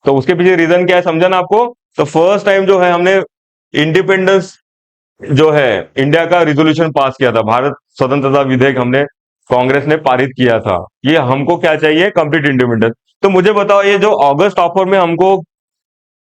तो उसके पीछे रीजन क्या है, समझा ना आपको। तो फर्स्ट टाइम जो है हमने इंडिपेंडेंस जो है इंडिया का रिजोल्यूशन पास किया था, भारत स्वतंत्रता विधेयक हमने कांग्रेस ने पारित किया था। ये हमको क्या चाहिए? Complete independence. तो मुझे बताओ, ये जो अगस्त ऑफर में हमको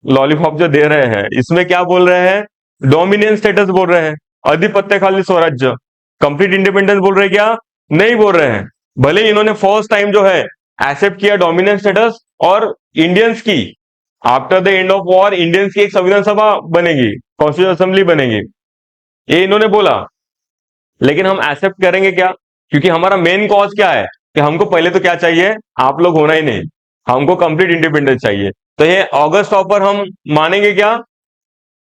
लॉलीपॉप जो दे रहे हैं, इसमें क्या बोल रहे हैं? डोमिनियन स्टेटस बोल रहे हैं, आधिपत्यशाली स्वराज्य। कंप्लीट इंडिपेंडेंस बोल रहे हैं क्या? नहीं बोल रहे हैं। भले ही इन्होंने फर्स्ट टाइम जो है एक्सेप्ट किया डोमिनियन स्टेटस, और इंडियंस की after the end of war Indians की एक संविधान सभा बनेगी, कॉन्स्टिट्यूशन असेंबली बनेगी, ये इन्होंने बोला। लेकिन हम एक्सेप्ट करेंगे क्या? क्योंकि हमारा मेन कॉज क्या है कि हमको पहले तो क्या चाहिए? आप लोग होना ही नहीं, हमको कंप्लीट इंडिपेंडेंस चाहिए। तो ये अगस्त ऑफर हम मानेंगे क्या?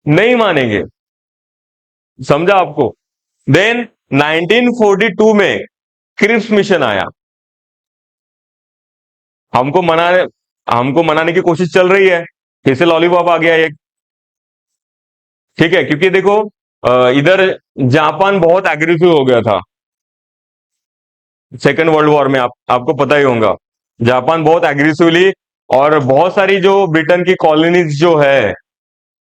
नहीं मानेंगे। समझा आपको? देन 1942 में क्रिप्स मिशन आया। हमको मनाने हमको मनाने की कोशिश चल रही है, फिर से लॉलीपॉप आ गया एक। ठीक है, क्योंकि देखो इधर जापान बहुत एग्रेसिव हो गया था सेकेंड वर्ल्ड वॉर में। आपको पता ही होगा, जापान बहुत एग्रेसिवली, और बहुत सारी जो ब्रिटेन की कॉलोनीज जो है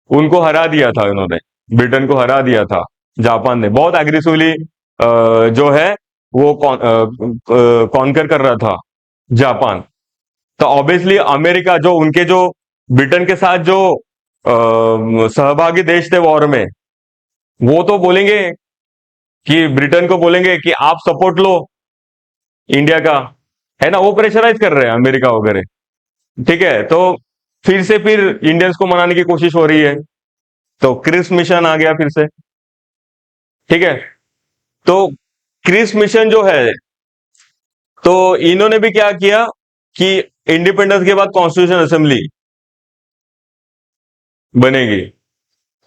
उनको हरा दिया था इन्होंने। ब्रिटेन को हरा दिया था जापान ने बहुत एग्रेसिवली, जो है वो कॉन्कर कर रहा था जापान। तो ऑब्वियसली अमेरिका, जो उनके जो ब्रिटेन के साथ जो सहभागी देश थे वॉर में, वो तो बोलेंगे कि ब्रिटेन को बोलेंगे कि आप सपोर्ट लो इंडिया का, है ना? वो प्रेशराइज कर रहे हैं अमेरिका वगैरह। ठीक है, तो फिर इंडियंस को मनाने की कोशिश हो रही है, तो क्रिस मिशन आ गया फिर से। ठीक है, तो क्रिस मिशन जो है, तो इन्होंने भी क्या किया कि इंडिपेंडेंस के बाद कॉन्स्टिट्यूशन असेंबली बनेगी।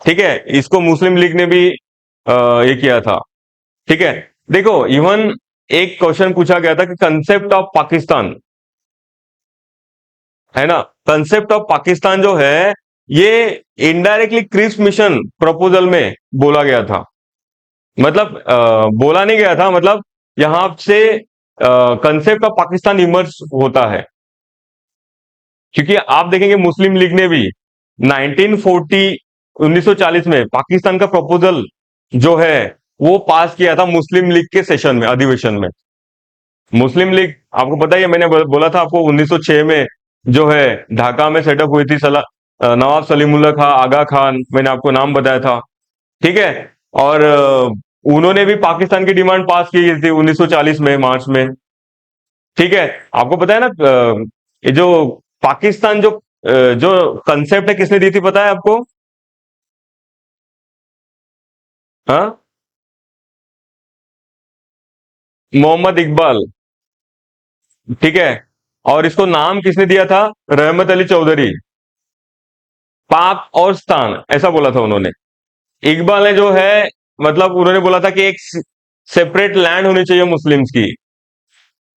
ठीक है, इसको मुस्लिम लीग ने भी ये किया था। ठीक है, देखो इवन एक क्वेश्चन पूछा गया था कि कंसेप्ट ऑफ पाकिस्तान, है ना, कंसेप्ट ऑफ पाकिस्तान जो है, ये इनडायरेक्टली क्रिस मिशन प्रपोजल में बोला गया था। मतलब बोला नहीं गया था, मतलब यहां से कंसेप्ट ऑफ पाकिस्तान इमर्ज होता है। क्योंकि आप देखेंगे मुस्लिम लीग ने भी 1940 1940 में पाकिस्तान का प्रपोजल जो है वो पास किया था मुस्लिम लीग के सेशन में, अधिवेशन में। मुस्लिम लीग, आपको पता ही है, मैंने बोला था आपको 1906 में जो है ढाका में सेटअप हुई थी। नवाब सलीमुल्लाह खां, आगा खान, मैंने आपको नाम बताया था। ठीक है, और उन्होंने भी पाकिस्तान की डिमांड पास की थी 1940 में, मार्च में। ठीक है, आपको पता है ना, ये जो पाकिस्तान जो कंसेप्ट है, किसने दी थी पता है आपको? हाँ, मोहम्मद इकबाल। ठीक है, और इसको नाम किसने दिया था? रहमत अली चौधरी। पाक और स्तान ऐसा बोला था उन्होंने। इकबाल ने जो है, मतलब उन्होंने बोला था कि एक सेपरेट लैंड होनी चाहिए मुस्लिम्स की,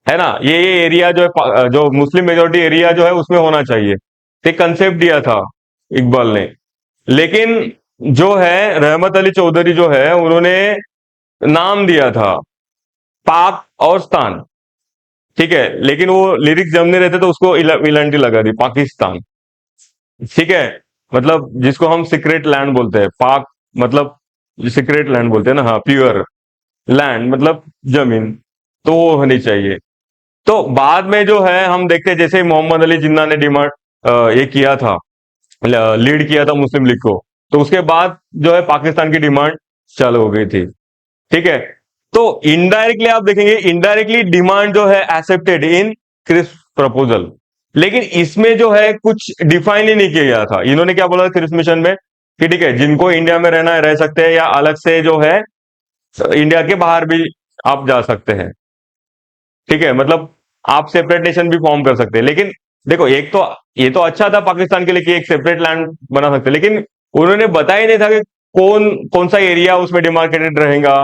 है ना, ये एरिया जो है जो मुस्लिम मेजोरिटी एरिया जो है उसमें होना चाहिए। एक कंसेप्ट दिया था इकबाल ने। लेकिन जो है रहमत अली चौधरी जो है, उन्होंने नाम दिया था पाक और स्तान। ठीक है, लेकिन वो लिरिक्स जमने रहते तो उसको इलांटी लगा दी पाकिस्तान। ठीक है, मतलब जिसको हम सीक्रेट लैंड बोलते हैं, पाक मतलब सीक्रेट लैंड बोलते हैं ना, हाँ, प्योर लैंड मतलब जमीन, तो वो होनी चाहिए। तो बाद में जो है हम देखते हैं, जैसे मोहम्मद अली जिन्ना ने डिमांड ये किया था, लीड किया था मुस्लिम लीग को, तो उसके बाद जो है पाकिस्तान की डिमांड चालू हो गई थी। ठीक है, तो इनडायरेक्टली आप देखेंगे, इनडायरेक्टली डिमांड जो है एक्सेप्टेड इन क्रिस प्रपोजल। लेकिन इसमें जो है कुछ डिफाइन ही नहीं किया गया था। इन्होंने क्या बोला क्रिस मिशन में कि ठीक है, जिनको इंडिया में रहना है रह सकते हैं, या अलग से जो है इंडिया के बाहर भी आप जा सकते हैं। ठीक है, मतलब आप सेपरेट नेशन भी फॉर्म कर सकते हैं। लेकिन देखो, एक तो ये तो अच्छा था पाकिस्तान के लिए कि एक सेपरेट लैंड बना सकते हैं, लेकिन उन्होंने बताया ही नहीं था कि कौन कौन सा एरिया उसमें डिमार्केटेड रहेगा,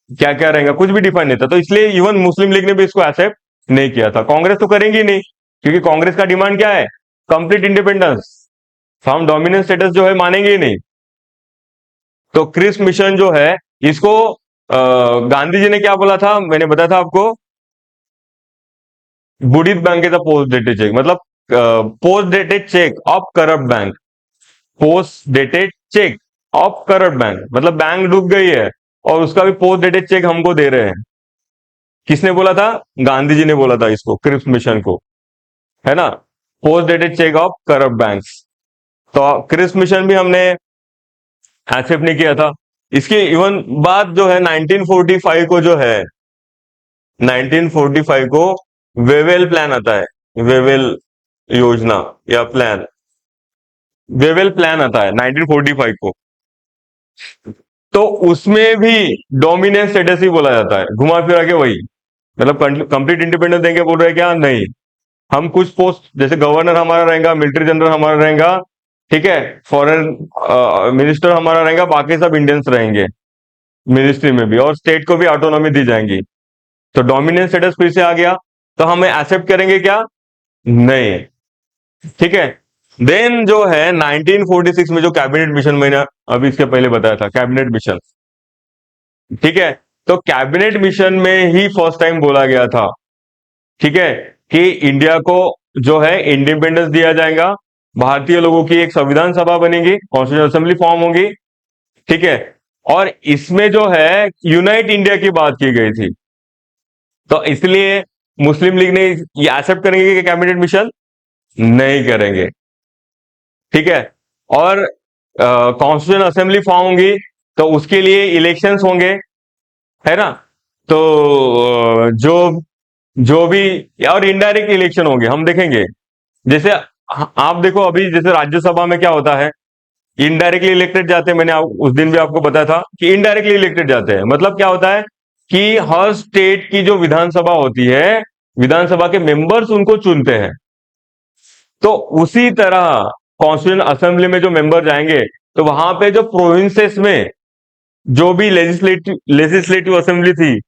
क्या क्या रहेगा, कुछ भी डिफाइन नहीं था। तो इसलिए इवन मुस्लिम लीग ने भी इसको एक्सेप्ट नहीं किया था। कांग्रेस तो करेंगी नहीं, क्योंकि कांग्रेस का डिमांड क्या है? Complete independence. हम डोमिनेंस स्टेटस जो है मानेंगे ही नहीं। तो क्रिस मिशन जो है, इसको गांधी जी ने क्या बोला था, मैंने बताया था आपको, बुडित bank is a post dated cheque, मतलब post dated cheque of corrupt bank. Post dated cheque of corrupt bank मतलब बैंक डूब गई है, और उसका भी पोस्ट डेटेड चेक हमको दे रहे हैं। किसने बोला था? गांधी जी ने बोला था इसको, क्रिप्स मिशन को, है ना। Post dated cheque of corrupt banks. तो क्रिप्स मिशन भी हमने एक्सेप्ट नहीं किया था। इसकी इवन बात जो है 1945 को जो है, 1945 को वेवेल प्लान आता है, वेवेल योजना या प्लान, वेवेल प्लान आता है 1945 को। तो उसमें भी डोमिनेंस स्टेटस ही बोला जाता है, घुमा फिरा के वही, मतलब कंप्लीट इंडिपेंडेंस देंगे बोल रहे हैं क्या? नहीं। हम कुछ पोस्ट, जैसे गवर्नर हमारा रहेगा, मिलिट्री जनरल हमारा रहेगा, ठीक है, फॉरेन मिनिस्टर हमारा रहेगा, बाकी सब इंडियंस रहेंगे मिनिस्ट्री में भी, और स्टेट को भी ऑटोनॉमी दी जाएंगी। तो डोमिनेंस स्टेटस फिर से आ गया, तो हमें एक्सेप्ट करेंगे क्या? नहीं। ठीक है। देन जो है 1946 में जो कैबिनेट मिशन, मैंने अभी इसके पहले बताया था, कैबिनेट मिशन, ठीक है। तो कैबिनेट मिशन में ही फर्स्ट टाइम बोला गया था, ठीक है, कि इंडिया को जो है इंडिपेंडेंस दिया जाएगा, भारतीय लोगों की एक संविधान सभा बनेगी, कॉन्स्टिट्यूशन असेंबली फॉर्म होगी, ठीक है। और इसमें जो है यूनाइट इंडिया की बात की गई थी। तो इसलिए मुस्लिम लीग ने ये एक्सेप्ट करेंगे कि कैबिनेट मिशन? नहीं करेंगे, ठीक है। और कॉन्स्टिट्यूशन असेंबली फॉर्म होंगी, तो उसके लिए इलेक्शंस होंगे, है ना। तो जो जो भी, और इनडायरेक्ट इलेक्शन होंगे, हम देखेंगे। जैसे आप देखो अभी, जैसे राज्यसभा में क्या होता है, इनडायरेक्टली इलेक्टेड जाते हैं। मैंने उस दिन भी आपको बताया था कि इनडायरेक्टली इलेक्टेड जाते हैं। मतलब क्या होता है कि हर स्टेट की जो विधानसभा होती है, विधानसभा के मेंबर्स उनको चुनते हैं। तो उसी तरह कॉन्स्टिट्यूशन असेंबली में जो मेंबर जाएंगे, तो वहां पे जो प्रोविंसेस में जो भी लेजिस्लेटिव असेंबली थी,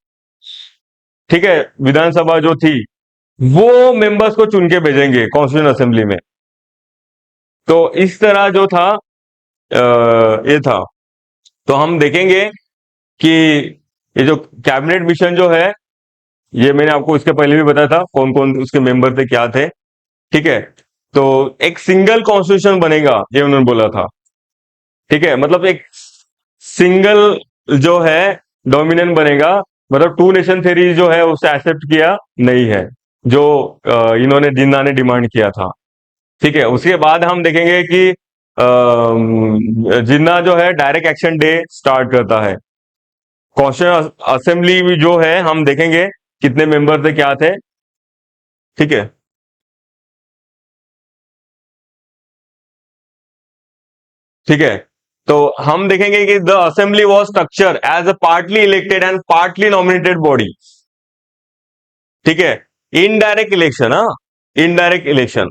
ठीक है, विधानसभा जो थी, वो मेंबर्स को चुन के भेजेंगे कॉन्स्टिट्यूशन असेंबली में। तो इस तरह जो था, ये था। तो हम देखेंगे कि ये जो कैबिनेट मिशन जो है, ये मैंने आपको इसके पहले भी बताया था कौन कौन उसके मेंबर थे, क्या थे, ठीक है। तो एक सिंगल कॉन्स्टिट्यूशन बनेगा, ये उन्होंने बोला था, ठीक है। मतलब एक सिंगल जो है डोमिनेंट बनेगा, मतलब टू नेशन थ्योरी जो है उसे एक्सेप्ट किया नहीं है, जो इन्होंने, जिन्ना ने डिमांड किया था, ठीक है। उसके बाद हम देखेंगे कि जिन्ना जो है डायरेक्ट एक्शन डे स्टार्ट करता है। कॉन्स्टिट्यूशन असेंबली भी जो है हम देखेंगे कितने मेंबर थे, क्या थे, ठीक है, ठीक है। तो हम देखेंगे कि the assembly was structure as a partly elected and partly nominated body, ठीक है। इनडायरेक्ट इलेक्शन, हाँ, इनडायरेक्ट इलेक्शन,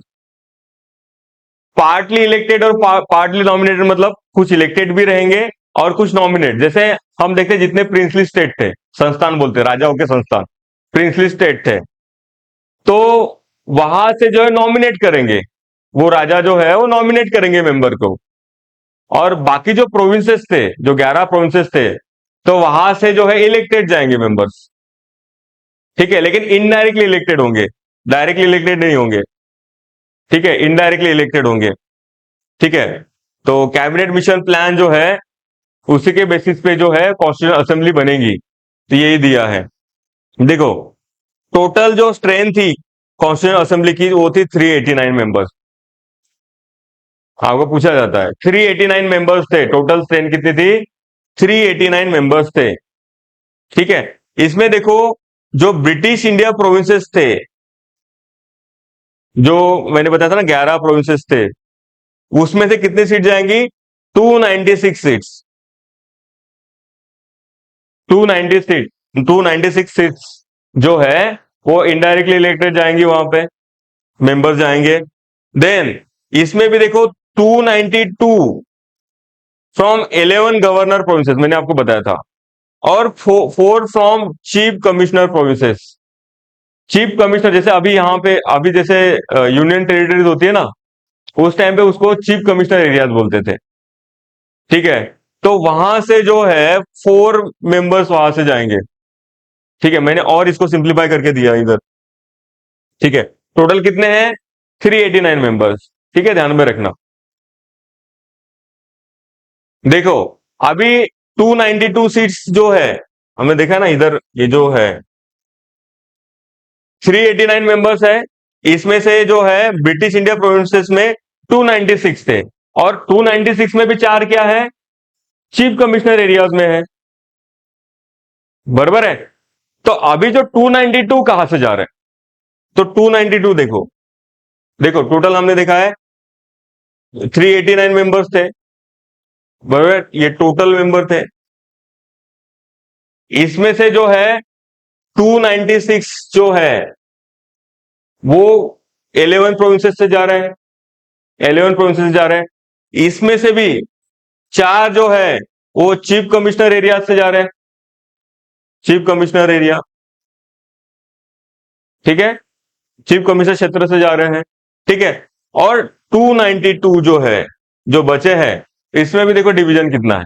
पार्टली इलेक्टेड और पार्टली नॉमिनेटेड, मतलब कुछ इलेक्टेड भी रहेंगे और कुछ नॉमिनेट। जैसे हम देखते हैं जितने प्रिंसली स्टेट थे, संस्थान बोलते हैं, राजाओं के संस्थान, प्रिंसली स्टेट थे, तो वहां से जो है नॉमिनेट करेंगे, वो राजा जो है वो नॉमिनेट करेंगे मेंबर को। और बाकी जो प्रोविंसेस थे, जो 11 प्रोविंसेस थे, तो वहां से जो है इलेक्टेड जाएंगे मेंबर्स, ठीक है, लेकिन इनडायरेक्टली इलेक्टेड होंगे, डायरेक्टली इलेक्टेड नहीं होंगे, ठीक है, इनडायरेक्टली इलेक्टेड होंगे, ठीक है। तो कैबिनेट मिशन प्लान जो है, उसी के बेसिस पे जो है कॉन्स्टिट्यूशन असेंबली बनेगी। तो यही दिया है। देखो, टोटल जो स्ट्रेंथ थी कॉन्स्टिट्यूशन असेंबली की, वो थी 389 मेंबर्स। आपको पूछा जाता है, 389 मेंबर्स थे, टोटल स्ट्रेंथ कितनी थी? 389 मेंबर्स थे, ठीक है। इसमें देखो, जो ब्रिटिश इंडिया प्रोविंसेस थे, जो मैंने बताया था ना 11 प्रोविंसेस थे, उसमें से कितनी सीट जाएंगी? 296 सीट्स, 296 सीट्स जो है वो इनडायरेक्टली इलेक्टेड जाएंगी, वहां पे मेंबर्स जाएंगे। देन इसमें भी देखो, 292 फ्रॉम 11 गवर्नर प्रोविंसेस, मैंने आपको बताया था, और 4 from chief commissioner provinces. Chief commissioner, जैसे अभी यहाँ पे, अभी जैसे यूनियन टेरिटरीज होती है ना, उस टाइम पे उसको चीफ कमिश्नर एरियाज बोलते थे, ठीक है। तो वहां से जो है 4 मेंबर्स वहां से जाएंगे, ठीक है। मैंने और इसको सिंप्लीफाई करके दिया इधर, ठीक है। टोटल कितने हैं? 389 मेंबर्स, ठीक है, ध्यान में रखना। देखो, अभी 292 सीट्स जो है, हमने देखा ना इधर, ये जो है 389 मेंबर्स है, इसमें से जो है ब्रिटिश इंडिया प्रोविंसेस में 296 थे, और 296 में भी चार क्या है, चीफ कमिश्नर एरियाज में है, बराबर है। तो अभी जो 292 कहां से जा रहे हैं, तो 292 देखो, देखो टोटल हमने देखा है 389 मेंबर्स थे, बराबर, ये टोटल मेंबर थे, इसमें से जो है 296 जो है वो 11 प्रोविंसेस से जा रहे हैं, 11 प्रोविंसेस से जा रहे हैं, इसमें से भी चार जो है वो चीफ कमिश्नर एरिया से जा रहे हैं, चीफ कमिश्नर एरिया, ठीक है, चीफ कमिश्नर क्षेत्र से जा रहे हैं, ठीक है। और 292 जो है, जो बचे हैं, इसमें भी देखो डिवीजन कितना है,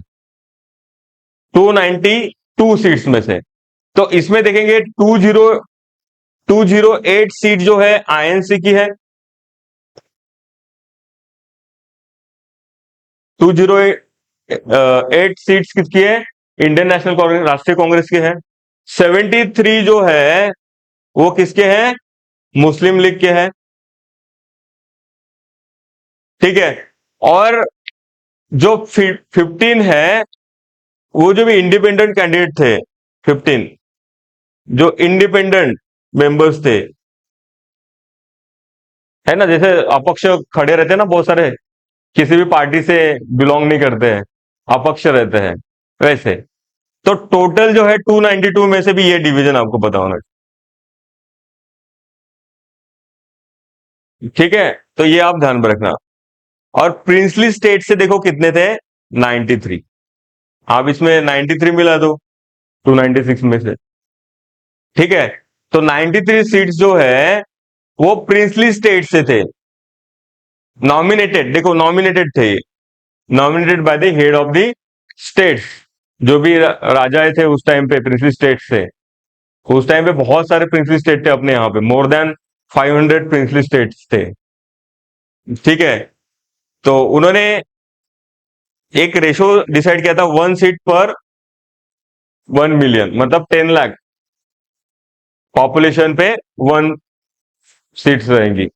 292 सीट्स में से, तो इसमें देखेंगे 208 सीट जो है आईएनसी की है, 208 सीट्स किसकी है, इंडियन नेशनल कांग्रेस, राष्ट्रीय कांग्रेस की है। 73 जो है वो किसके हैं, मुस्लिम लीग के हैं, ठीक है। और जो 15 है, वो जो भी इंडिपेंडेंट कैंडिडेट थे, 15 जो इंडिपेंडेंट मेंबर्स थे, है ना, जैसे अपक्ष खड़े रहते हैं ना बहुत सारे, किसी भी पार्टी से बिलोंग नहीं करते हैं, अपक्ष रहते हैं, वैसे। तो टोटल जो है 292 में से भी ये डिवीजन आपको पता होना चाहिए, ठीक है, तो ये आप ध्यान में रखना। और प्रिंसली स्टेट से देखो कितने थे, 93, आप इसमें 93 मिला दो 296 में से, ठीक है। तो 93 सीट्स जो है वो प्रिंसली स्टेट से थे, नॉमिनेटेड, देखो नॉमिनेटेड थे, nominated by the head of the states, जो भी राजाए थे उस टाइम पे प्रिंसली स्टेट से, उस टाइम पे बहुत सारे प्रिंसली स्टेट थे अपने यहाँ पे, मोर देन 500 प्रिंसली स्टेट्स थे, ठीक है। तो उन्होंने एक रेशो डिसाइड किया था, 1 सीट पर 1 मिलियन, मतलब 10 लाख पॉपुलेशन पे 1 सीट्स रहेंगी।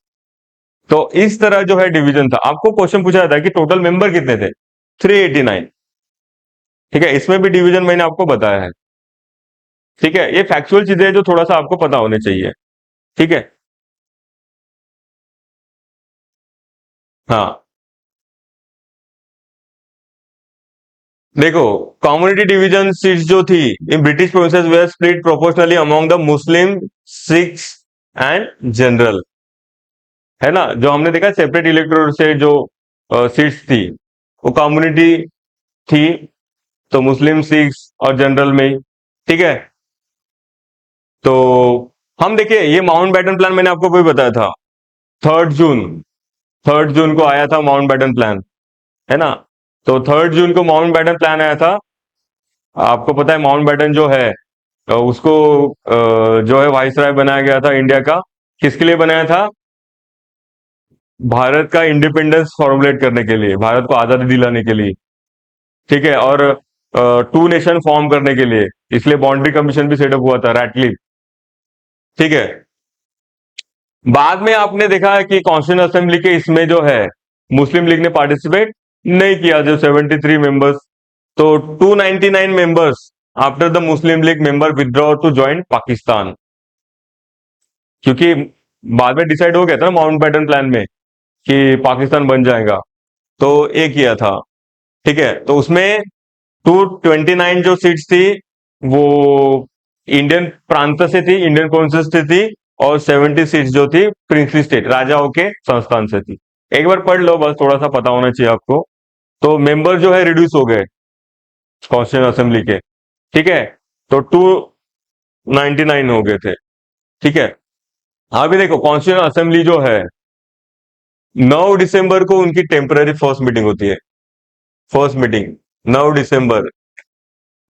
तो इस तरह जो है डिवीजन था। आपको क्वेश्चन पूछा था कि टोटल मेंबर कितने थे, 389, ठीक है, इसमें भी डिवीजन मैंने आपको बताया है, ठीक है। ये फैक्चुअल चीजें हैं जो थोड़ा सा आपको पता होने चाहिए, ठीक है। हाँ, देखो कम्युनिटी डिवीजन सीट्स जो थी in British provinces were split proportionally among the Muslim, Sikhs and general, है ना, जो हमने देखा सेपरेट इलेक्टोरेट से जो सीट्स थी वो कम्युनिटी थी, तो मुस्लिम, सिख्स और जनरल में ही, ठीक है। तो हम देखिए ये माउंट बैटन प्लान मैंने आपको भी बताया था, 3 जून, 3 जून को आया था माउंट बैटन प्लान, है ना। तो 3 जून को माउंट बैटन प्लान आया था। आपको पता है माउंट बैटन जो है उसको जो है वाइसराय बनाया गया था इंडिया का, किसके लिए बनाया था, भारत का इंडिपेंडेंस फॉर्मुलेट करने के लिए, भारत को आजादी दिलाने के लिए, ठीक है। और 2 नेशन फॉर्म करने के लिए, इसलिए बाउंड्री कमीशन भी सेटअप हुआ था, रैटक्लिफ, ठीक है। बाद में आपने देखा है कि कॉन्स्टिट्यूशन असेंबली के इसमें जो है मुस्लिम लीग ने पार्टिसिपेट नहीं किया, जो 73 मेंबर्स, तो 299 members after the Muslim League member withdraw to join Pakistan, क्योंकि बाद में डिसाइड हो गया था ना माउंट बैटन प्लान में कि पाकिस्तान बन जाएगा, तो ये किया था, ठीक है। तो उसमें 229 जो सीट्स थी वो इंडियन प्रांत से थी, इंडियन प्रोविंसेस से थी, और 70 सीट्स जो थी प्रिंसली स्टेट, राजाओं के संस्थान से थी। एक बार पढ़ लो, बस थोड़ा सा पता होना चाहिए आपको। तो मेंबर जो है रिड्यूस हो गए कॉन्स्टिट्यूशन असेंबली के, ठीक है, तो 299 हो गए थे, ठीक है। अभी देखो कॉन्स्टिट्यूशन असेंबली जो है 9 दिसंबर को उनकी टेम्पररी फर्स्ट मीटिंग होती है, फर्स्ट मीटिंग 9 दिसंबर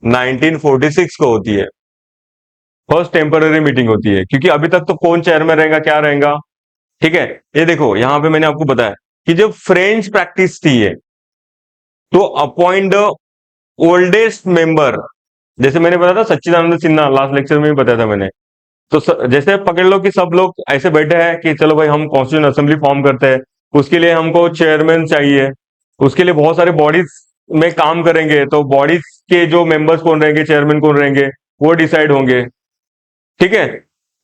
1946 को होती है, फर्स्ट टेम्पररी मीटिंग होती है, क्योंकि अभी तक तो कौन चेयरमैन रहेगा क्या रहेगा, ठीक है। ये देखो यहां पे मैंने आपको बताया कि जो फ्रेंच प्रैक्टिस थी, ये to appoint the oldest member, जैसे मैंने बताया था सच्चिदानंद सिन्हा, लास्ट लेक्चर में भी बताया था मैंने। तो जैसे पकड़ लो कि सब लोग ऐसे बैठे हैं कि चलो भाई हम कॉन्स्टिट्यूशन असेंबली फॉर्म करते हैं, उसके लिए हमको चेयरमैन चाहिए, उसके लिए बहुत सारे बॉडीज में काम करेंगे, तो बॉडीज के जो मेंबर्स कौन रहेंगे, चेयरमैन कौन रहेंगे, वो डिसाइड होंगे। ठीक है।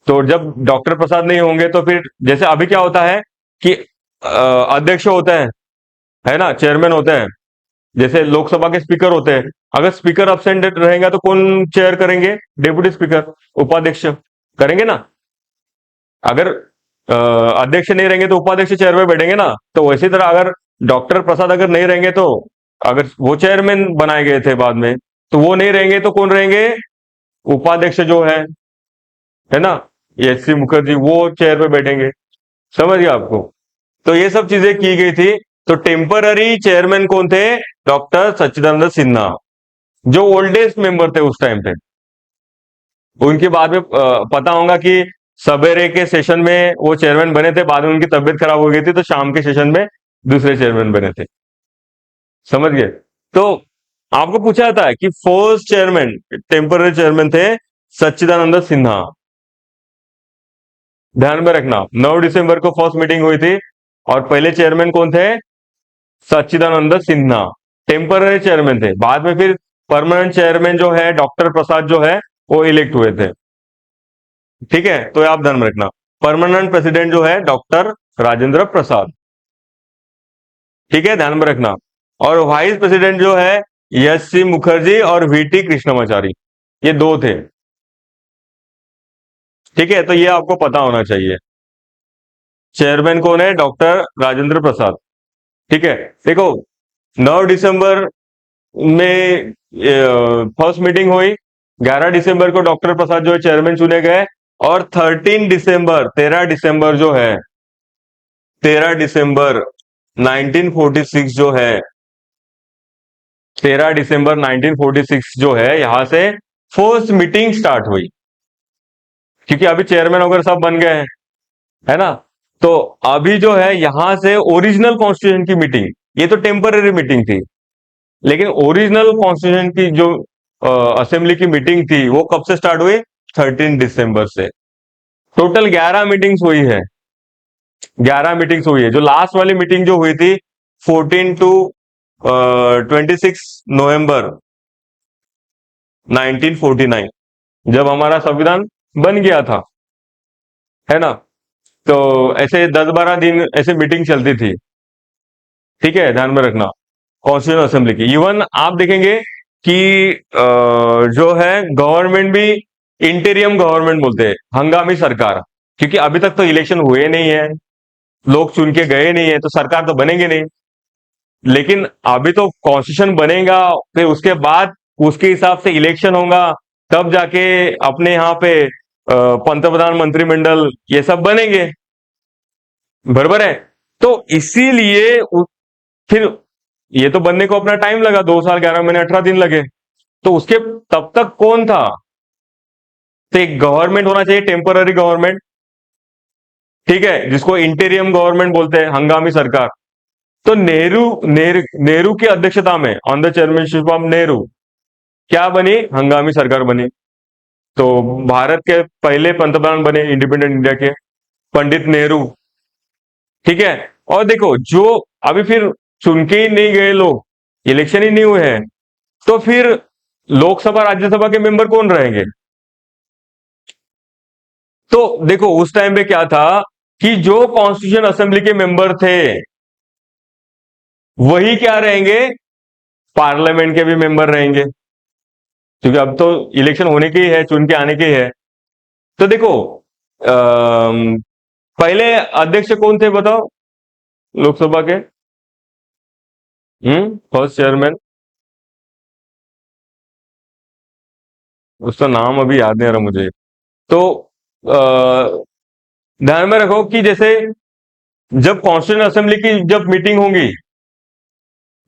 तो जब डॉक्टर प्रसाद नहीं होंगे तो फिर जैसे अभी क्या होता है कि अध्यक्ष होता है ना, चेयरमैन होते हैं, जैसे लोकसभा के स्पीकर होते हैं। अगर स्पीकर अब्सेंट रहेगा तो कौन चेयर करेंगे? डेप्यूटी स्पीकर, उपाध्यक्ष करेंगे ना। अगर अध्यक्ष नहीं रहेंगे तो उपाध्यक्ष चेयर पे बैठेंगे ना। तो वैसी तरह अगर डॉक्टर प्रसाद अगर नहीं रहेंगे तो, अगर वो चेयरमैन बनाए गए थे बाद में, तो वो नहीं रहेंगे तो कौन रहेंगे? उपाध्यक्ष जो है ना, एस सी मुखर्जी, वो चेयर पे बैठेंगे। समझ गया आपको? तो ये सब चीजें की गई थी। तो टेम्पररी चेयरमैन कौन थे? डॉक्टर सच्चिदानंद सिन्हा, जो ओल्डेस्ट मेंबर थे उस टाइम पे। उनके बाद में पता होगा कि सवेरे के सेशन में वो चेयरमैन बने थे, बाद में उनकी तबीयत खराब हो गई थी तो शाम के सेशन में दूसरे चेयरमैन बने थे। समझ गए? तो आपको पूछा था कि फर्स्ट चेयरमैन, टेम्पररी चेयरमैन थे सच्चिदानंद सिन्हा। ध्यान में रखना, 9 दिसंबर को फर्स्ट मीटिंग हुई थी और पहले चेयरमैन कौन थे? सच्चिदानंद सिन्हा। टेम्पररी चेयरमैन थे, बाद में फिर परमानेंट चेयरमैन जो है डॉक्टर प्रसाद जो है वो इलेक्ट हुए थे। ठीक है, तो आप ध्यान में रखना, परमानेंट प्रेसिडेंट जो है डॉक्टर राजेंद्र प्रसाद। ठीक है, ध्यान में रखना। और वाइस प्रेसिडेंट जो है एस सी मुखर्जी और वीटी कृष्णमाचारी, ये दो थे। ठीक है, तो ये आपको पता होना चाहिए। चेयरमैन कौन है? डॉक्टर राजेंद्र प्रसाद। ठीक है, देखो 9 दिसंबर में फर्स्ट मीटिंग हुई, 11 दिसंबर को डॉक्टर प्रसाद जो है चेयरमैन चुने गए, और 13 दिसंबर जो है, 13 दिसंबर 1946 जो है, 13 दिसंबर 1946 जो है, यहां से फर्स्ट मीटिंग स्टार्ट हुई। क्योंकि अभी चेयरमैन वगैरह सब बन गए हैं, है ना। तो अभी जो है यहां से ओरिजिनल कॉन्स्टिट्यूशन की मीटिंग, ये तो टेम्पररी मीटिंग थी, लेकिन ओरिजिनल कॉन्स्टिट्यूशन की जो असेंबली की मीटिंग थी वो कब से स्टार्ट हुई? 13 दिसंबर से। टोटल 11 मीटिंग्स हुई है, 11 मीटिंग्स हुई है। जो लास्ट वाली मीटिंग जो हुई थी 14 टू 26 नवंबर 1949, जब हमारा संविधान बन गया था, है ना। तो ऐसे 10-12 दिन ऐसे मीटिंग चलती थी। ठीक है, ध्यान में रखना, कॉन्स्टिट्यूशन असेंबली की। इवन आप देखेंगे कि जो है गवर्नमेंट भी इंटीरियम गवर्नमेंट बोलते हैं, हंगामी सरकार। क्योंकि अभी तक तो इलेक्शन हुए नहीं है, लोग चुन के गए नहीं है, तो सरकार तो बनेंगे नहीं। लेकिन अभी तो कॉन्स्टिट्यूशन बनेगा, फिर उसके बाद उसके हिसाब से इलेक्शन होगा, तब जाके अपने यहाँ पे पंतप्रधान, मंत्रिमंडल, ये सब बनेंगे। बराबर है। तो इसीलिए फिर ये तो बनने को अपना टाइम लगा, 2 साल 11 महीने 18 दिन लगे। तो उसके तब तक कौन था? तो एक गवर्नमेंट होना चाहिए, टेम्पररी गवर्नमेंट। ठीक है, जिसको इंटीरियम गवर्नमेंट बोलते हैं, हंगामी सरकार। तो नेहरू की अध्यक्षता में, on the chairmanship of Nehru, क्या बनी? हंगामी सरकार बनी। तो भारत के पहले पंतप्रधान बने इंडिपेंडेंट इंडिया के, पंडित नेहरू। ठीक है। और देखो, जो अभी फिर चुन के ही नहीं गए लोग, इलेक्शन ही नहीं हुए हैं, तो फिर लोकसभा राज्यसभा के मेंबर कौन रहेंगे? तो देखो उस टाइम पे क्या था कि जो कॉन्स्टिट्यूशन असेंबली के मेंबर थे वही क्या रहेंगे? पार्लियामेंट के भी मेंबर रहेंगे, क्योंकि अब तो इलेक्शन होने के ही है, चुन के आने के ही है। तो देखो पहले अध्यक्ष कौन थे बताओ, लोकसभा के? फर्स्ट चेयरमैन, उसका नाम अभी याद नहीं आ रहा मुझे। तो ध्यान में रखो कि जैसे जब कॉन्स्टिट्यूशन असेंबली की जब मीटिंग होगी,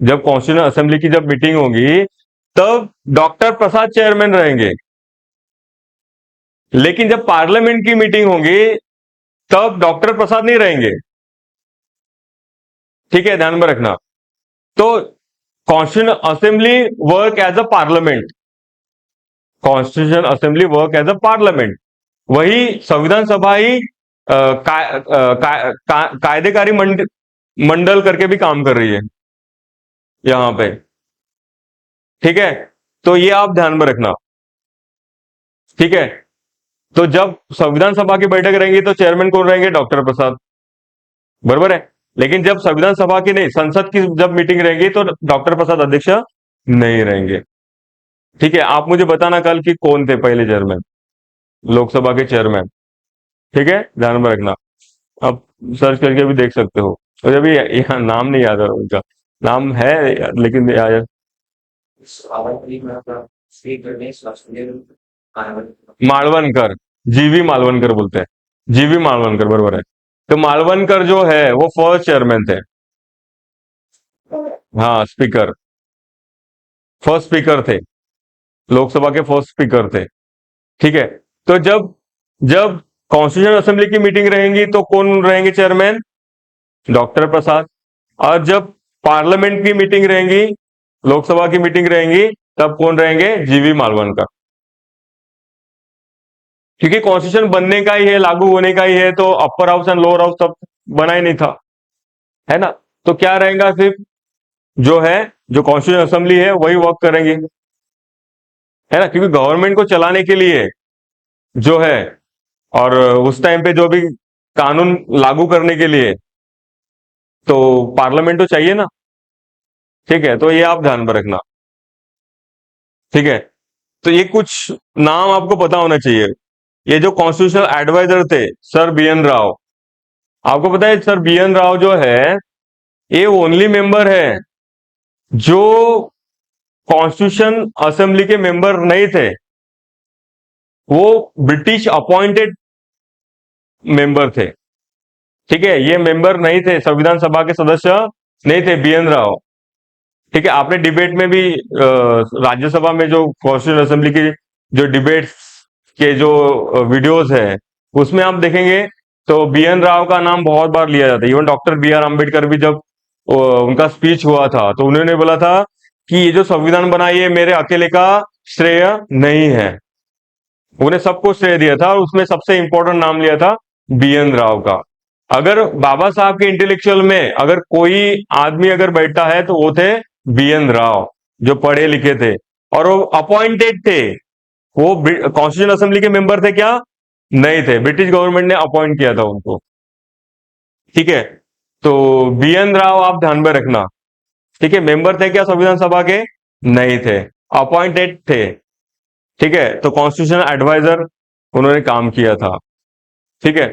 जब कॉन्स्टिट्यूशन असेंबली की जब मीटिंग होगी, तब डॉक्टर प्रसाद चेयरमैन रहेंगे। लेकिन जब पार्लियामेंट की मीटिंग होगी तब डॉक्टर प्रसाद नहीं रहेंगे। ठीक है, ध्यान में रखना। तो constitution assembly work as a parliament, constitution assembly work as a parliament, वही संविधान सभा ही कायदेकारी मंडल करके भी काम कर रही है यहां पे। ठीक है, तो ये आप ध्यान में रखना। ठीक है, तो जब संविधान सभा की बैठक रहेंगी तो चेयरमैन कौन रहेंगे? डॉक्टर प्रसाद, बरोबर है। लेकिन जब संविधान सभा की नहीं, संसद की जब मीटिंग रहेगी तो डॉक्टर प्रसाद अध्यक्ष नहीं रहेंगे। ठीक है, आप मुझे बताना कल कि कौन थे पहले चेयरमैन, लोकसभा के चेयरमैन। ठीक है, ध्यान में रखना। आप सर्च करके भी देख सकते हो। मुझे अभी यहाँ नाम नहीं याद है उनका, नाम है लेकिन याद। मालवनकर, जीवी मालवनकर बोलते हैं, जीवी मालवनकर, बरोबर है। तो मालवनकर जो है वो फर्स्ट चेयरमैन थे। हाँ, स्पीकर, फर्स्ट स्पीकर थे, लोकसभा के फर्स्ट स्पीकर थे। ठीक है, तो जब जब कॉन्स्टिट्यूशन असेंबली की मीटिंग रहेंगी तो कौन रहेंगे चेयरमैन? डॉक्टर प्रसाद। और जब पार्लियामेंट की मीटिंग रहेंगी, लोकसभा की मीटिंग रहेंगी, तब कौन रहेंगे? जीवी मालवनकर। क्योंकि कॉन्स्टिट्यूशन बनने का ही है, लागू होने का ही है, तो upper house and lower house तब बना ही नहीं था, है ना। तो क्या रहेगा? सिर्फ जो है, जो कॉन्स्टिट्यूशन असेंबली है वही वर्क करेंगे, है ना। क्योंकि गवर्नमेंट को चलाने के लिए जो है, और उस टाइम पे जो भी कानून लागू करने के लिए तो पार्लियामेंट तो चाहिए ना। ठीक है, तो ये आप ध्यान में रखना। ठीक है, तो ये कुछ नाम आपको पता होना चाहिए। ये जो कॉन्स्टिट्यूशनल एडवाइजर थे, सर बी एन राव, आपको पता है सर बी एन राव जो है, ये ओनली मेंबर है जो कॉन्स्टिट्यूशन असेंबली के मेंबर नहीं थे, वो ब्रिटिश अपॉइंटेड मेंबर थे। ठीक है, ये मेंबर नहीं थे, संविधान सभा के सदस्य नहीं थे बी एन राव। ठीक है, आपने डिबेट में भी राज्यसभा में जो कॉन्स्टिट्यूशन असेंबली की जो डिबेट्स के जो वीडियोस है, उसमें आप देखेंगे तो बी एन राव का नाम बहुत बार लिया जाता है। Even doctor B R Ambedkar भी जब उनका स्पीच हुआ था तो उन्होंने बोला था कि ये जो संविधान बना ये मेरे अकेले का श्रेय नहीं है, उन्हें सबको श्रेय दिया था, और उसमें सबसे इंपॉर्टेंट नाम लिया था बी एन राव का। अगर बाबा साहब के इंटेलेक्चुअल में अगर कोई आदमी अगर बैठता है तो वो थे बी एन राव, जो पढ़े लिखे थे और वो अपॉइंटेड थे। वो कॉन्स्टिट्यूशन असेंबली के मेंबर थे क्या? नहीं थे, ब्रिटिश गवर्नमेंट ने अपॉइंट किया था उनको। ठीक है, तो बी एन राव आप ध्यान में रखना। ठीक है, मेंबर थे क्या संविधान सभा के? नहीं थे, अपॉइंटेड थे। ठीक है, तो कॉन्स्टिट्यूशन एडवाइजर उन्होंने काम किया था। ठीक है,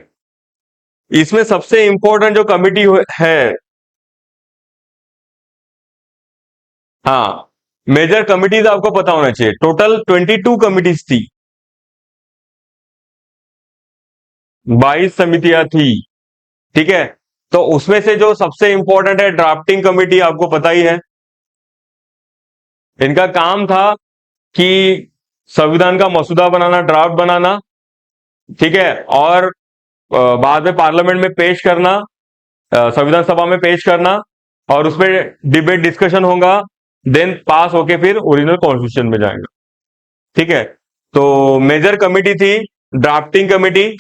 इसमें सबसे इंपॉर्टेंट जो कमिटी है, हाँ, मेजर कमिटीज आपको पता होना चाहिए। टोटल 22 कमिटीज थी, 22 समितियां थी। ठीक है, तो उसमें से जो सबसे इंपॉर्टेंट है ड्राफ्टिंग कमिटी, आपको पता ही है। इनका काम था कि संविधान का मसौदा बनाना, ड्राफ्ट बनाना। ठीक है, और बाद में पार्लियामेंट में पेश करना, संविधान सभा में पेश करना, और उसमें डिबेट डिस्कशन होगा, देन पास होके फिर ओरिजिनल कॉन्स्टिट्यूशन में जाएगा। ठीक है, तो मेजर कमिटी थी ड्राफ्टिंग कमिटी,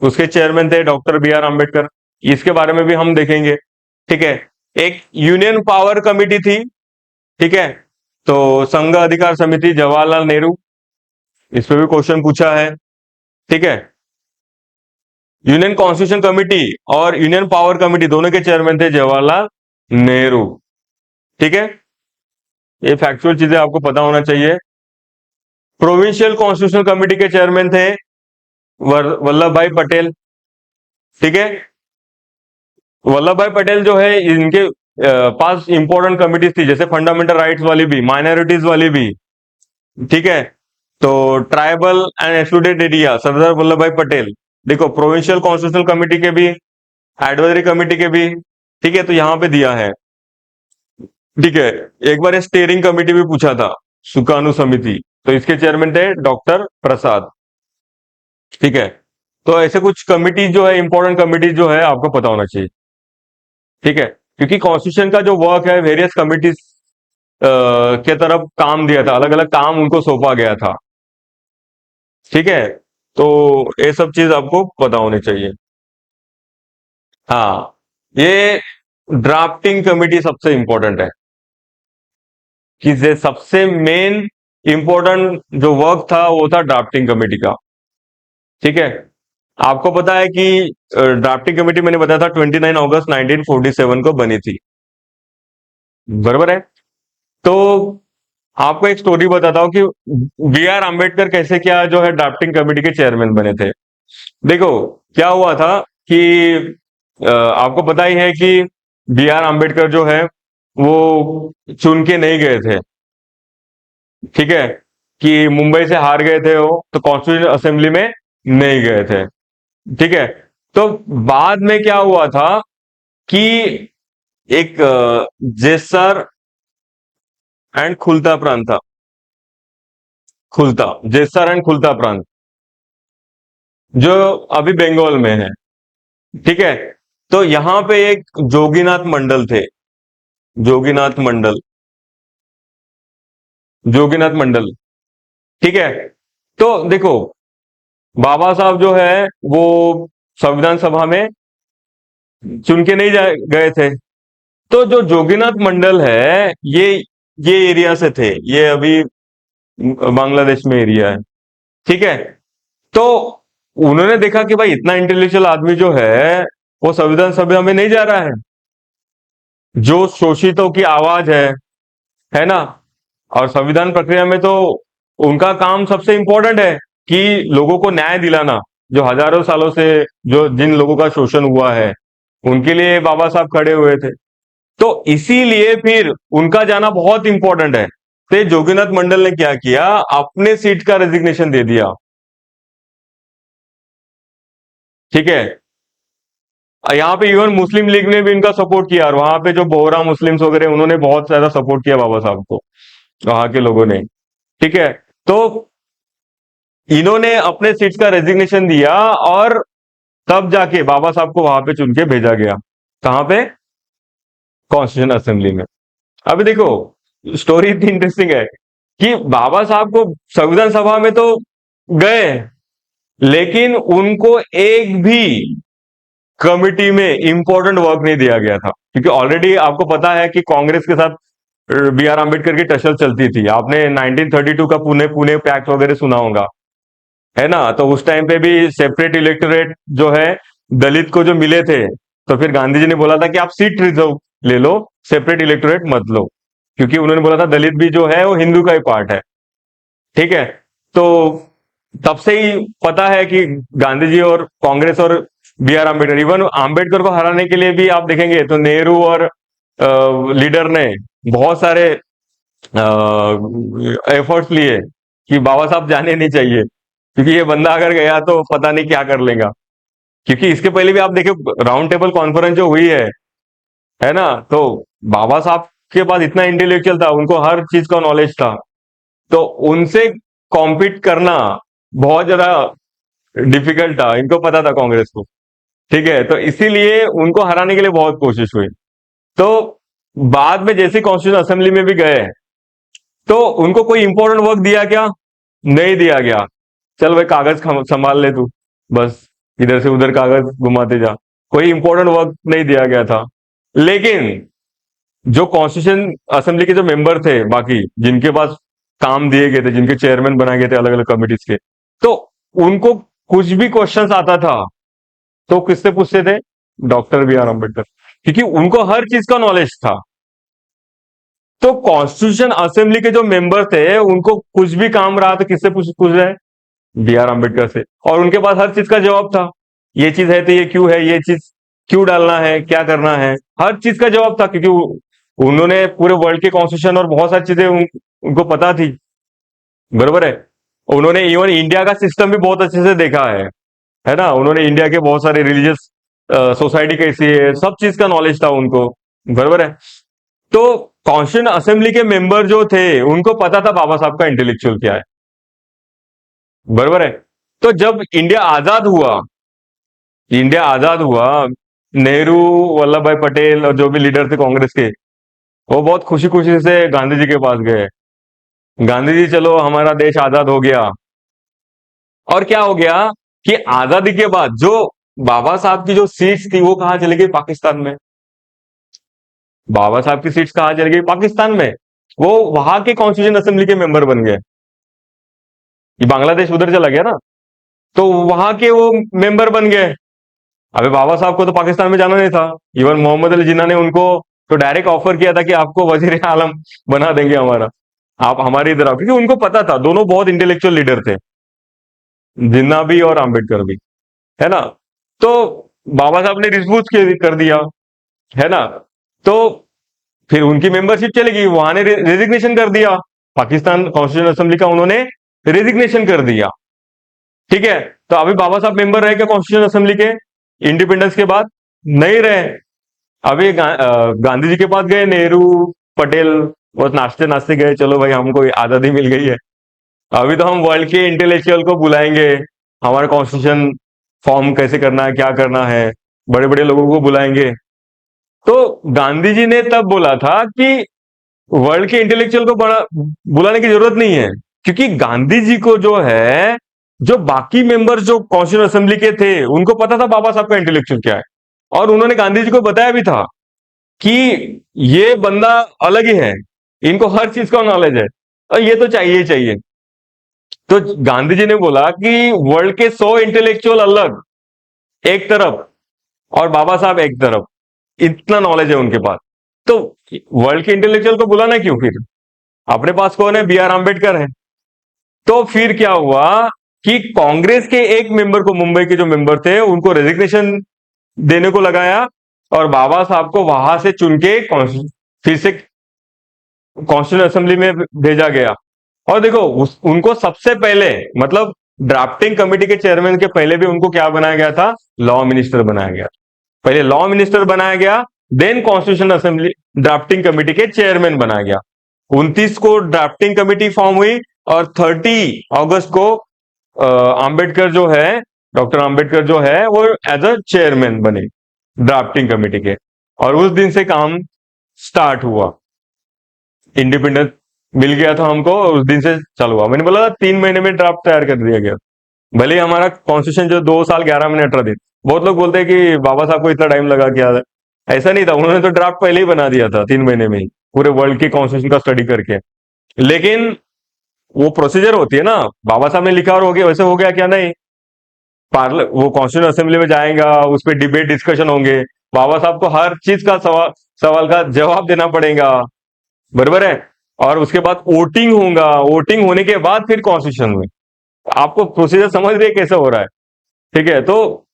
उसके चेयरमैन थे डॉक्टर बी आर अम्बेडकर, इसके बारे में भी हम देखेंगे। ठीक है, एक यूनियन पावर कमिटी थी। ठीक है, तो संघ अधिकार समिति जवाहरलाल नेहरू, इस पे भी क्वेश्चन पूछा है। ठीक है, यूनियन कॉन्स्टिट्यूशन कमिटी और यूनियन पावर कमिटी दोनों के चेयरमैन थे जवाहरलाल नेहरू। ठीक है, ये फैक्चुअल चीजें आपको पता होना चाहिए। प्रोविंशियल कॉन्स्टिट्यूशन कमिटी के चेयरमैन थे वल्लभ भाई पटेल। ठीक है, वल्लभ भाई पटेल जो है, इनके पास इंपॉर्टेंट कमिटीज थी, जैसे फंडामेंटल राइट्स वाली भी, माइनॉरिटीज वाली भी। ठीक है, तो tribal and excluded area, Sardar Vallabh भाई पटेल। देखो, प्रोविंशियल कॉन्स्टिट्यूशनल कमिटी के भी, एडवाइजरी कमिटी के भी। ठीक है, तो यहां पे दिया है। ठीक है, एक बार स्टेयरिंग कमिटी भी पूछा था, सुकानु समिति, तो इसके चेयरमैन थे डॉक्टर प्रसाद। ठीक है, तो ऐसे कुछ कमिटी जो है, इंपॉर्टेंट कमिटी जो है, आपको पता होना चाहिए। ठीक है, क्योंकि कॉन्स्टिट्यूशन का जो वर्क है वेरियस कमिटीज के तरफ काम दिया था, अलग अलग काम उनको सौंपा गया था। ठीक है, तो ये सब चीज आपको पता होनी चाहिए। हाँ, ये ड्राफ्टिंग कमेटी सबसे इंपॉर्टेंट है, कि ये सबसे मेन इंपॉर्टेंट जो वर्क था वो था ड्राफ्टिंग कमेटी का। ठीक है, आपको पता है कि ड्राफ्टिंग कमेटी मैंने बताया था 29 अगस्त 1947 को बनी थी, बराबर है। तो आपको एक स्टोरी बताता हूं कि बी आर आम्बेडकर कैसे क्या जो है ड्राफ्टिंग कमेटी के चेयरमैन बने थे। देखो, क्या हुआ था कि आपको पता ही है कि बी आर आम्बेडकर जो है वो चुन के नहीं गए थे। ठीक है, कि मुंबई से हार गए थे वो, तो कॉन्स्टिट्यूशन असेंबली में नहीं गए थे। ठीक है, तो बाद में क्या हुआ था कि एक जेसर एंड खुलता प्रांत था, खुलता, जेसर एंड खुलता प्रांत, जो अभी बंगाल में है। ठीक है, तो यहां पे एक जोगीनाथ मंडल थे, जोगीनाथ मंडल, जोगीनाथ मंडल। ठीक है, तो देखो, बाबा साहब जो है वो संविधान सभा में चुन के नहीं गए थे। तो जो जोगीनाथ मंडल है, ये एरिया से थे, ये अभी बांग्लादेश में एरिया है। ठीक है, तो उन्होंने देखा कि भाई इतना इंटेलेक्चुअल आदमी जो है वो संविधान सभा में नहीं जा रहा है, जो शोषितों की आवाज है ना। और संविधान प्रक्रिया में तो उनका काम सबसे इंपॉर्टेंट है, कि लोगों को न्याय दिलाना, जो हजारों सालों से जो जिन लोगों का शोषण हुआ है उनके लिए बाबा साहब खड़े हुए थे। तो इसीलिए फिर उनका जाना बहुत इंपॉर्टेंट है। तो जोगीनाथ मंडल ने क्या किया, अपने सीट का रेजिग्नेशन दे दिया। ठीक है, यहाँ पे इवन मुस्लिम लीग ने भी इनका सपोर्ट किया, और वहां पे जो बोहरा मुस्लिम्स वगैरह उन्होंने बहुत ज्यादा सपोर्ट किया बाबा साहब को, वहां के लोगों ने। ठीक है, तो इन्होंने अपने सीट्स का रेजिग्नेशन दिया, और तब जाके बाबा साहब को वहां पे चुन के भेजा गया। कहां पे? कॉन्स्टिट्यूशन असेंबली में। अभी देखो, स्टोरी इतनी इंटरेस्टिंग है कि बाबा साहब को संविधान सभा में तो गए, लेकिन उनको एक भी कमिटी में इंपॉर्टेंट वर्क नहीं दिया गया था, क्योंकि ऑलरेडी आपको पता है कि कांग्रेस के साथ बी आर अम्बेडकर की टसल चलती थी। आपने 1932 का पुणे पुणे पैक्ट वगैरह सुना होगा, है ना। तो उस टाइम पे भी सेपरेट इलेक्टोरेट जो है दलित को जो मिले थे, तो फिर गांधी जी ने बोला था कि आप सीट रिजर्व ले लो, सेपरेट इलेक्टोरेट मत लो, क्योंकि उन्होंने बोला था दलित भी जो है वो हिंदू का ही पार्ट है। ठीक है, तो तब से ही पता है कि गांधी जी और कांग्रेस और B R Ambedkar, even Ambedkar को हराने के लिए भी आप देखेंगे तो नेहरू और लीडर ने बहुत सारे एफर्ट्स लिए कि बाबा साहब जाने नहीं चाहिए, क्योंकि ये बंदा अगर गया तो पता नहीं क्या कर लेगा। क्योंकि इसके पहले भी आप देखिए राउंड टेबल कॉन्फ्रेंस जो हुई है ना, तो बाबा साहब के पास इतना इंटेलेक्चुअल था, उनको हर चीज का नॉलेज था, तो उनसे कॉम्पीट करना बहुत ज्यादा डिफिकल्ट था, इनको पता था कांग्रेस को। ठीक है, तो इसीलिए उनको हराने के लिए बहुत कोशिश हुई। तो बाद में जैसे कॉन्स्टिट्यूशन असेंबली में भी गए, तो उनको कोई इंपॉर्टेंट वर्क दिया क्या? नहीं दिया गया। चल भाई कागज संभाल ले तू, बस इधर से उधर कागज घुमाते जा, कोई इंपॉर्टेंट वर्क नहीं दिया गया था। लेकिन जो कॉन्स्टिट्यूशन असेंबली के जो मेंबर थे बाकी, जिनके पास काम दिए गए थे, जिनके चेयरमैन बनाए गए थे अलग अलग कमिटीज के, तो उनको कुछ भी क्वेश्चंस आता था तो किससे पूछते थे? डॉक्टर बी आर अम्बेडकर, क्योंकि उनको हर चीज का नॉलेज था। तो कॉन्स्टिट्यूशन असेंबली के जो मेंबर थे उनको कुछ भी काम रहा तो किससे पूछ रहे हैं? बी आर अम्बेडकर से, और उनके पास हर चीज का जवाब था। ये चीज है तो ये क्यों है, ये चीज क्यों डालना है, क्या करना है, हर चीज का जवाब था, क्योंकि उन्होंने पूरे वर्ल्ड के कॉन्स्टिट्यूशन और बहुत सारी चीजें उनको पता थी, बरोबर है। उन्होंने इवन इंडिया का सिस्टम भी बहुत अच्छे से देखा है ना। उन्होंने इंडिया के बहुत सारे रिलीजियस सोसाइटी कैसी है, सब चीज का नॉलेज था उनको, बरोबर है। तो कॉन्स्टिट्यूशन असेंबली के मेंबर जो थे उनको पता था बाबा साहब का इंटेलेक्चुअल क्या है, बरोबर है। तो जब इंडिया आजाद हुआ, नेहरू, वल्लभ भाई पटेल और जो भी लीडर थे कांग्रेस के, वो बहुत खुशी खुशी से गांधी जी के पास गए। गांधी जी, चलो हमारा देश आजाद हो गया। और क्या हो गया कि आजादी के बाद जो बाबा साहब की जो सीट्स थी वो कहां चली गई? पाकिस्तान में। बाबा साहब की सीट्स कहां चली गई? पाकिस्तान में। वो वहां के कॉन्स्टिट्यूशन असेंबली के मेंबर बन गए। ये बांग्लादेश उधर चला गया ना, तो वहां के वो मेंबर बन गए। अबे बाबा साहब को तो पाकिस्तान में जाना नहीं था। इवन मोहम्मद अली जिन्ना ने उनको तो डायरेक्ट ऑफर किया था कि आपको वजीर आलम बना देंगे हमारा, आप हमारे इधर आओ, क्योंकि उनको पता था दोनों बहुत इंटेलेक्चुअल लीडर थे, जिन्ना भी और आम्बेडकर भी, है ना। तो बाबा साहब ने रिफ्यूज कर दिया, है ना। तो फिर उनकी मेंबरशिप चलेगी, वहां ने रेजिग्नेशन कर दिया। पाकिस्तान कॉन्स्टिट्यूशन असेंबली का उन्होंने रेजिग्नेशन कर दिया। ठीक है। तो अभी बाबा साहब मेंबर रहे क्या कॉन्स्टिट्यूशन असेंबली के इंडिपेंडेंस के बाद? नहीं रहे। अभी गांधी जी के पास गए, नेहरू, पटेल, बस नाचते नाचते गए, चलो भाई हमको आजादी मिल गई है, अभी तो हम वर्ल्ड के इंटेलेक्चुअल को बुलाएंगे, हमारा कॉन्स्टिट्यूशन फॉर्म कैसे करना है, क्या करना है, बड़े बड़े लोगों को बुलाएंगे। तो गांधी जी ने तब बोला था कि वर्ल्ड के इंटेलेक्चुअल को बुलाने की जरूरत नहीं है, क्योंकि गांधी जी को जो है, जो बाकी मेंबर्स जो कॉन्स्टिट्यूशन असेंबली के थे उनको पता था बाबा साहब का इंटेलेक्चुअल क्या है, और उन्होंने गांधी जी को बताया भी था कि ये बंदा अलग ही है, इनको हर चीज का नॉलेज है और ये तो चाहिए ही चाहिए। तो गांधी जी ने बोला कि वर्ल्ड के 100 इंटेलेक्चुअल अलग एक तरफ और बाबा साहब एक तरफ, इतना नॉलेज है उनके पास। तो वर्ल्ड के इंटेलेक्चुअल को बुलाना क्यों फिर? अपने पास कौन है? B.R. आम्बेडकर है। तो फिर क्या हुआ कि कांग्रेस के एक मेंबर को, मुंबई के जो मेंबर थे उनको रेजिग्नेशन देने को लगाया, और बाबा साहब को वहां से चुन के फिर से कॉन्स्टिट्यूशन असेंबली में भेजा गया। और देखो उनको सबसे पहले, मतलब ड्राफ्टिंग कमेटी के चेयरमैन के पहले भी उनको क्या बनाया गया था? लॉ मिनिस्टर बनाया गया। पहले लॉ मिनिस्टर बनाया गया, then constitution assembly drafting committee के चेयरमैन बनाया गया। 29 को ड्राफ्टिंग कमेटी फॉर्म हुई, और 30 अगस्त को आम्बेडकर जो है, डॉक्टर आम्बेडकर जो है वो एज अ चेयरमैन बने ड्राफ्टिंग कमेटी के। और उस दिन से काम स्टार्ट हुआ, इंडिपेंडेंस मिल गया था हमको, और उस दिन से चालू हुआ। मैंने बोला 3 महीने में ड्राफ्ट तैयार कर दिया गया। भले ही हमारा कॉन्स्टिट्यूशन जो 2 साल 11 महीने 18 दिन, बहुत लोग बोलते हैं कि बाबा साहब को इतना टाइम लगा, क्या ऐसा नहीं था, उन्होंने तो ड्राफ्ट पहले ही बना दिया था 3 महीने में ही, पूरे वर्ल्ड के कॉन्स्टिट्यूशन का स्टडी करके। लेकिन वो प्रोसीजर होती है ना, बाबा साहब ने लिखा और हो गया, वैसे हो गया क्या? नहीं। वो कॉन्स्टिट्यूशन असेंबली में जाएगा, उस पर डिबेट डिस्कशन होंगे, बाबा साहब को हर चीज का सवाल का जवाब देना पड़ेगा, बराबर है। और उसके बाद वोटिंग होगा, वोटिंग होने के बाद फिर कॉन्स्टिट्यूशन में। आपको प्रोसीजर समझ रहे कैसे हो रहा है? ठीक है। तो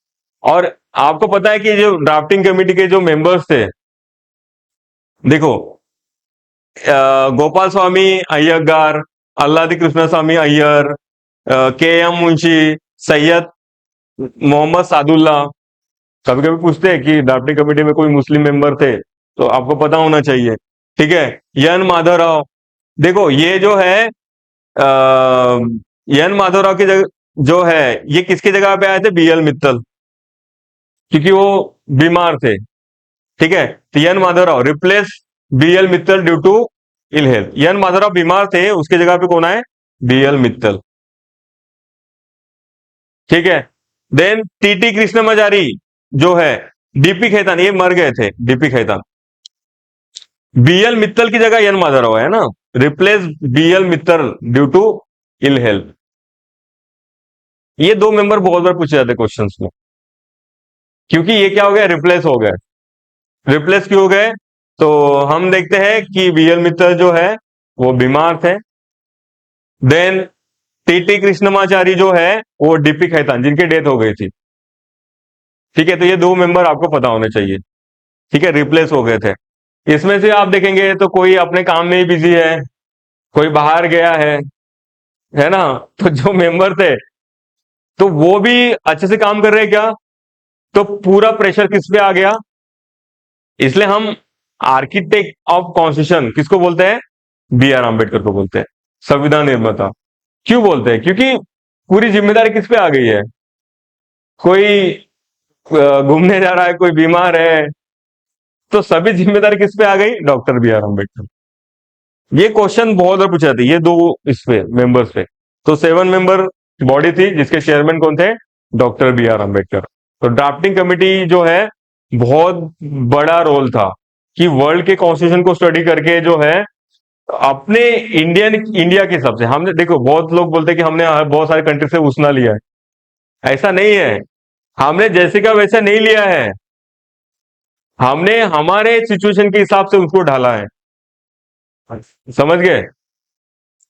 और आपको पता है कि जो ड्राफ्टिंग कमेटी के जो मेंबर्स थे, देखो गोपाल स्वामी अय्यगार, अल्लादी कृष्ण स्वामी अय्यर, K.M. मुंशी, सैयद मोहम्मद सादुल्ला। कभी कभी पूछते हैं कि ड्राफ्टिंग कमेटी में कोई मुस्लिम मेंबर थे, तो आपको पता होना चाहिए। ठीक है। एन माधवराव, देखो ये जो है एन माधवराव की जगह जो है, ये किसकी जगह पे आए थे? B.L. मित्तल, क्योंकि वो बीमार थे। ठीक है। तो N Madhavrao replace B.L. Mittal due to ill health. N Madhavrao बीमार थे, उसकी जगह पे कौन आए? B.L. मित्तल। ठीक है। Then T.T. कृष्णमाचारी जो है, D.P. खेतान, ये मर गए थे, D.P. खेतान। B.L. मित्तल की जगह एन माधवराव है ना, replace B.L. Mittal due to ill health. ये दो मेंबर बहुत बार पूछे जाते क्वेश्चंस में, क्योंकि ये क्या हो गया? रिप्लेस हो गए। रिप्लेस क्यों हो गए? तो हम देखते हैं कि B.L. मित्तल जो है वो बीमार थे। Then T.T. कृष्णमाचारी जो है वो D.P. खेतान, जिनकी डेथ हो गई थी। ठीक है। तो ये दो मेंबर आपको पता होने चाहिए। ठीक है, रिप्लेस हो गए थे। इसमें से आप देखेंगे तो कोई अपने काम में ही बिजी है, कोई बाहर गया है ना। तो जो मेंबर थे, तो वो भी अच्छे से काम कर रहे हैं क्या? तो पूरा प्रेशर किस पे आ गया? इसलिए हम आर्किटेक्ट ऑफ कॉन्स्टिट्यूशन किसको बोलते हैं? B.R. आम्बेडकर को बोलते हैं, संविधान निर्माता। क्यों बोलते हैं? क्योंकि पूरी जिम्मेदारी किस पे आ गई है? कोई घूमने जा रहा है, कोई बीमार है, तो सभी जिम्मेदारी किस पे आ गई? Doctor B R Ambedkar. ये क्वेश्चन बहुत बार पूछा था, ये दो इस पे मेंबर्स पे। तो 7 मेंबर बॉडी थी जिसके चेयरमैन कौन थे? Doctor B R Ambedkar. तो ड्राफ्टिंग कमेटी जो है बहुत बड़ा रोल था कि वर्ल्ड के कॉन्स्टिट्यूशन को स्टडी करके जो है अपने इंडिया के हिसाब से हमने, देखो बहुत लोग बोलते हैं कि हमने बहुत सारे कंट्री से उसना लिया है, ऐसा नहीं है। हमने जैसे का वैसा नहीं लिया है, हमने हमारे सिचुएशन के हिसाब से उसको ढाला है। समझ गए?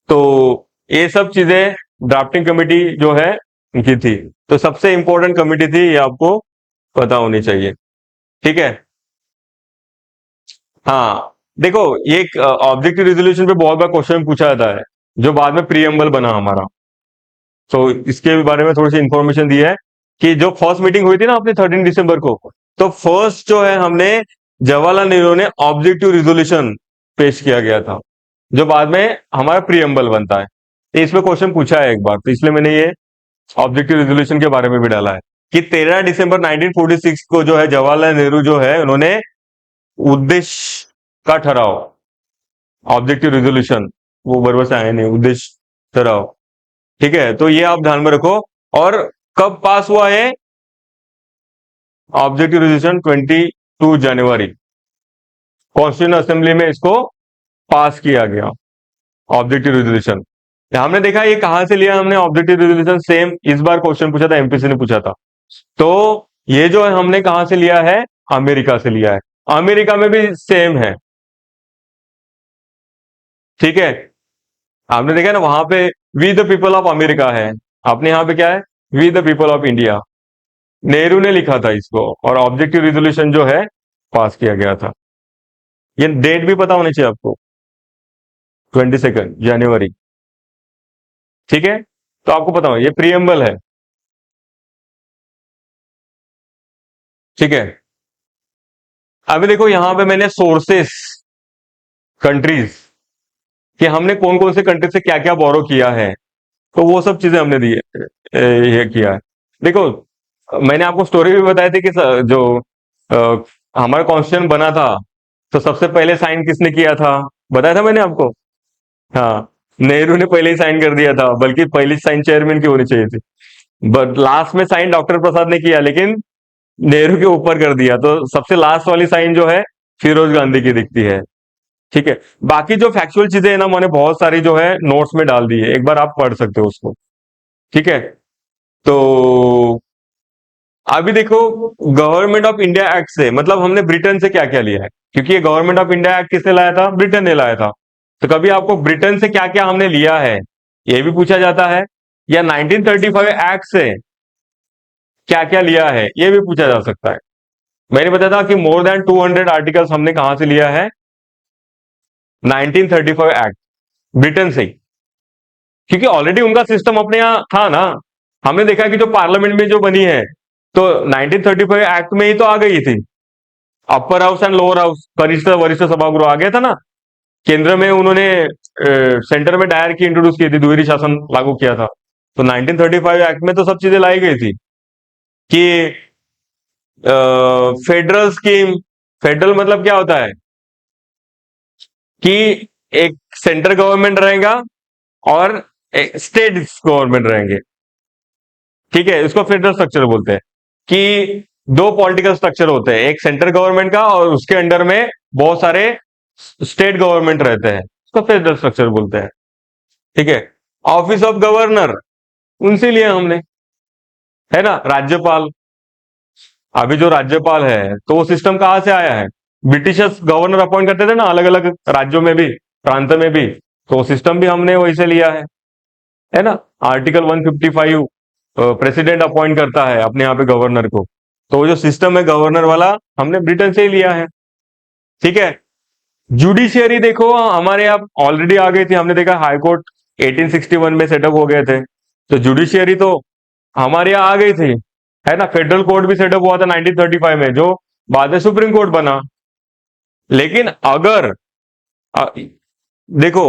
तो ये सब चीजें ड्राफ्टिंग कमेटी जो है की थी। तो सबसे इंपॉर्टेंट कमेटी थी, ये आपको पता होनी चाहिए। ठीक है। हाँ, देखो ये ऑब्जेक्टिव रिजोल्यूशन पे बहुत बार क्वेश्चन पूछा जाता है, जो बाद में प्रीएम्बल बना हमारा। तो इसके बारे में थोड़ी सी इंफॉर्मेशन दी है कि जो फर्स्ट मीटिंग हुई थी ना अपने 13 दिसंबर को, तो फर्स्ट जो है हमने जवाहरलाल नेहरू ने ऑब्जेक्टिव रिजोल्यूशन पेश किया गया था, जो बाद में हमारा प्रीएम्बल बनता है। तो इसमें क्वेश्चन पूछा है एक बार, तो इसलिए मैंने ये ऑब्जेक्टिव रिजोल्यूशन के बारे में भी डाला है कि 13 दिसंबर 1946 को जो है जवाहरलाल नेहरू जो है उन्होंने उद्देश्य का ठहराव, ऑब्जेक्टिव रिजोल्यूशन, वो बरबर से आए नहीं, उद्देश्य ठहराव। ठीक है, तो ये आप ध्यान में रखो। और कब पास हुआ है ऑब्जेक्टिव रिजोल्यूशन? 22 जनवरी कॉन्स्टिट्यूशन असेंबली में इसको पास किया गया, ऑब्जेक्टिव रिजोल्यूशन। हमने देखा ये कहां से लिया हमने ऑब्जेक्टिव रिजोल्यूशन, सेम इस बार क्वेश्चन पूछा था, एमपीसी ने पूछा था। तो ये जो है हमने कहां से लिया है? अमेरिका से लिया है। अमेरिका में भी सेम है। ठीक है, आपने देखा ना वहां पे we the people of America है, अपने यहां पे क्या है? We the people of India. Nehru ने लिखा था इसको, और ऑब्जेक्टिव रिजोल्यूशन जो है पास किया गया था। ये डेट भी पता होनी चाहिए आपको, 22 जनवरी। ठीक है, तो आपको पता हो ये प्रीएम्बल है। ठीक है, अभी देखो यहां पे मैंने सोर्सेस, कंट्रीज, कि हमने कौन कौन से कंट्री से क्या क्या बोरो किया है, तो वो सब चीजें हमने दी ये किया है। देखो मैंने आपको स्टोरी भी बताई थी कि जो हमारा कॉन्स्टिट्यूशन बना था, तो सबसे पहले साइन किसने किया था? बताया था मैंने आपको। हाँ, नेहरू ने पहले ही साइन कर दिया था, बल्कि पहली साइन चेयरमैन की होनी चाहिए थी, बट लास्ट में साइन डॉक्टर प्रसाद ने किया, लेकिन नेहरू के ऊपर कर दिया। तो सबसे लास्ट वाली साइन जो है फिरोज गांधी की दिखती है। ठीक है, बाकी जो फैक्चुअल चीजें है ना, मैंने बहुत सारी जो है नोट्स में डाल दी है, एक बार आप पढ़ सकते हो उसको। ठीक है, तो अभी देखो गवर्नमेंट ऑफ इंडिया एक्ट से मतलब हमने ब्रिटेन से क्या क्या लिया है, क्योंकि ये गवर्नमेंट ऑफ इंडिया एक्ट किसने लाया था? ब्रिटेन ने लाया था। तो कभी आपको ब्रिटेन से क्या क्या हमने लिया है ये भी पूछा जाता है, या 1935 एक्ट से क्या क्या लिया है ये भी पूछा जा सकता है। मैंने बताया था कि मोर देन 200 आर्टिकल्स हमने कहां से लिया है? 1935 एक्ट, ब्रिटेन से ही, क्योंकि ऑलरेडी उनका सिस्टम अपने यहाँ था ना। हमने देखा कि जो पार्लियामेंट में जो बनी है, तो 1935 एक्ट में ही तो आ गई थी। Upper house and lower house, कनिष्ठ वरिष्ठ सभागृह आ गया था ना। केंद्र में उन्होंने सेंटर में डायर की इंट्रोड्यूस की थी, द्विवेदी शासन लागू किया था। तो 1935 एक्ट में तो सब चीजें लाई गई थी कि फेडरल स्कीम, फेडरल मतलब क्या होता है कि एक सेंट्रल गवर्नमेंट रहेगा और एक स्टेट गवर्नमेंट रहेंगे। ठीक है, इसको फेडरल स्ट्रक्चर बोलते हैं कि दो पॉलिटिकल स्ट्रक्चर होते हैं, एक सेंट्रल गवर्नमेंट का और उसके अंडर में बहुत सारे स्टेट गवर्नमेंट रहते हैं, इसको फेडरल स्ट्रक्चर बोलते हैं। ठीक है, ऑफिस ऑफ गवर्नर उनसे लिया हमने, है ना। राज्यपाल, अभी जो राज्यपाल है तो वो सिस्टम कहां से आया है? ब्रिटिशर्स गवर्नर अपॉइंट करते थे ना अलग अलग राज्यों में भी, प्रांत में भी, तो सिस्टम भी हमने वही से लिया है ना। आर्टिकल 155 प्रेसिडेंट अपॉइंट करता है अपने यहाँ पे गवर्नर को, तो वो जो सिस्टम है गवर्नर वाला हमने ब्रिटेन से ही लिया है। ठीक है, जुडिशियरी देखो हमारे यहाँ ऑलरेडी आ गई थी, हमने देखा हाई कोर्ट 1861 में सेटअप हो गए थे, तो जुडिशियरी तो हमारे यहाँ आ गई थी, है ना। फेडरल कोर्ट भी सेटअप हुआ था 1935 में, जो बाद में सुप्रीम कोर्ट बना। लेकिन अगर अ, देखो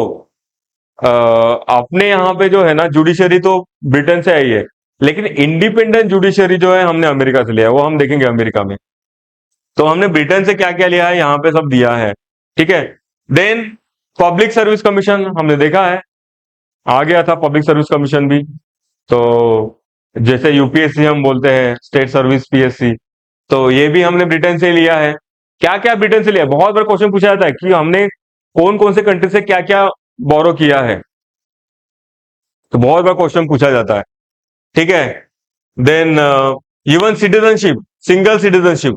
अपने यहाँ पे जो है ना जुडिशरी तो ब्रिटेन से आई है, लेकिन इंडिपेंडेंट जुडिशरी जो है हमने अमेरिका से लिया है, वो हम देखेंगे अमेरिका में। तो हमने ब्रिटेन से क्या क्या लिया है यहाँ पे सब दिया है, ठीक है। देन पब्लिक सर्विस कमीशन हमने देखा है, आ गया था पब्लिक सर्विस कमीशन भी। तो जैसे यूपीएससी हम बोलते हैं, स्टेट सर्विस पीएससी, तो ये भी हमने ब्रिटेन से लिया है। क्या क्या ब्रिटेन से लिया है? बहुत बार क्वेश्चन पूछा जाता है कि हमने कौन कौन से कंट्री से क्या क्या बोरो किया है, तो बहुत बार क्वेश्चन पूछा जाता है, ठीक है। Then even citizenship, single citizenship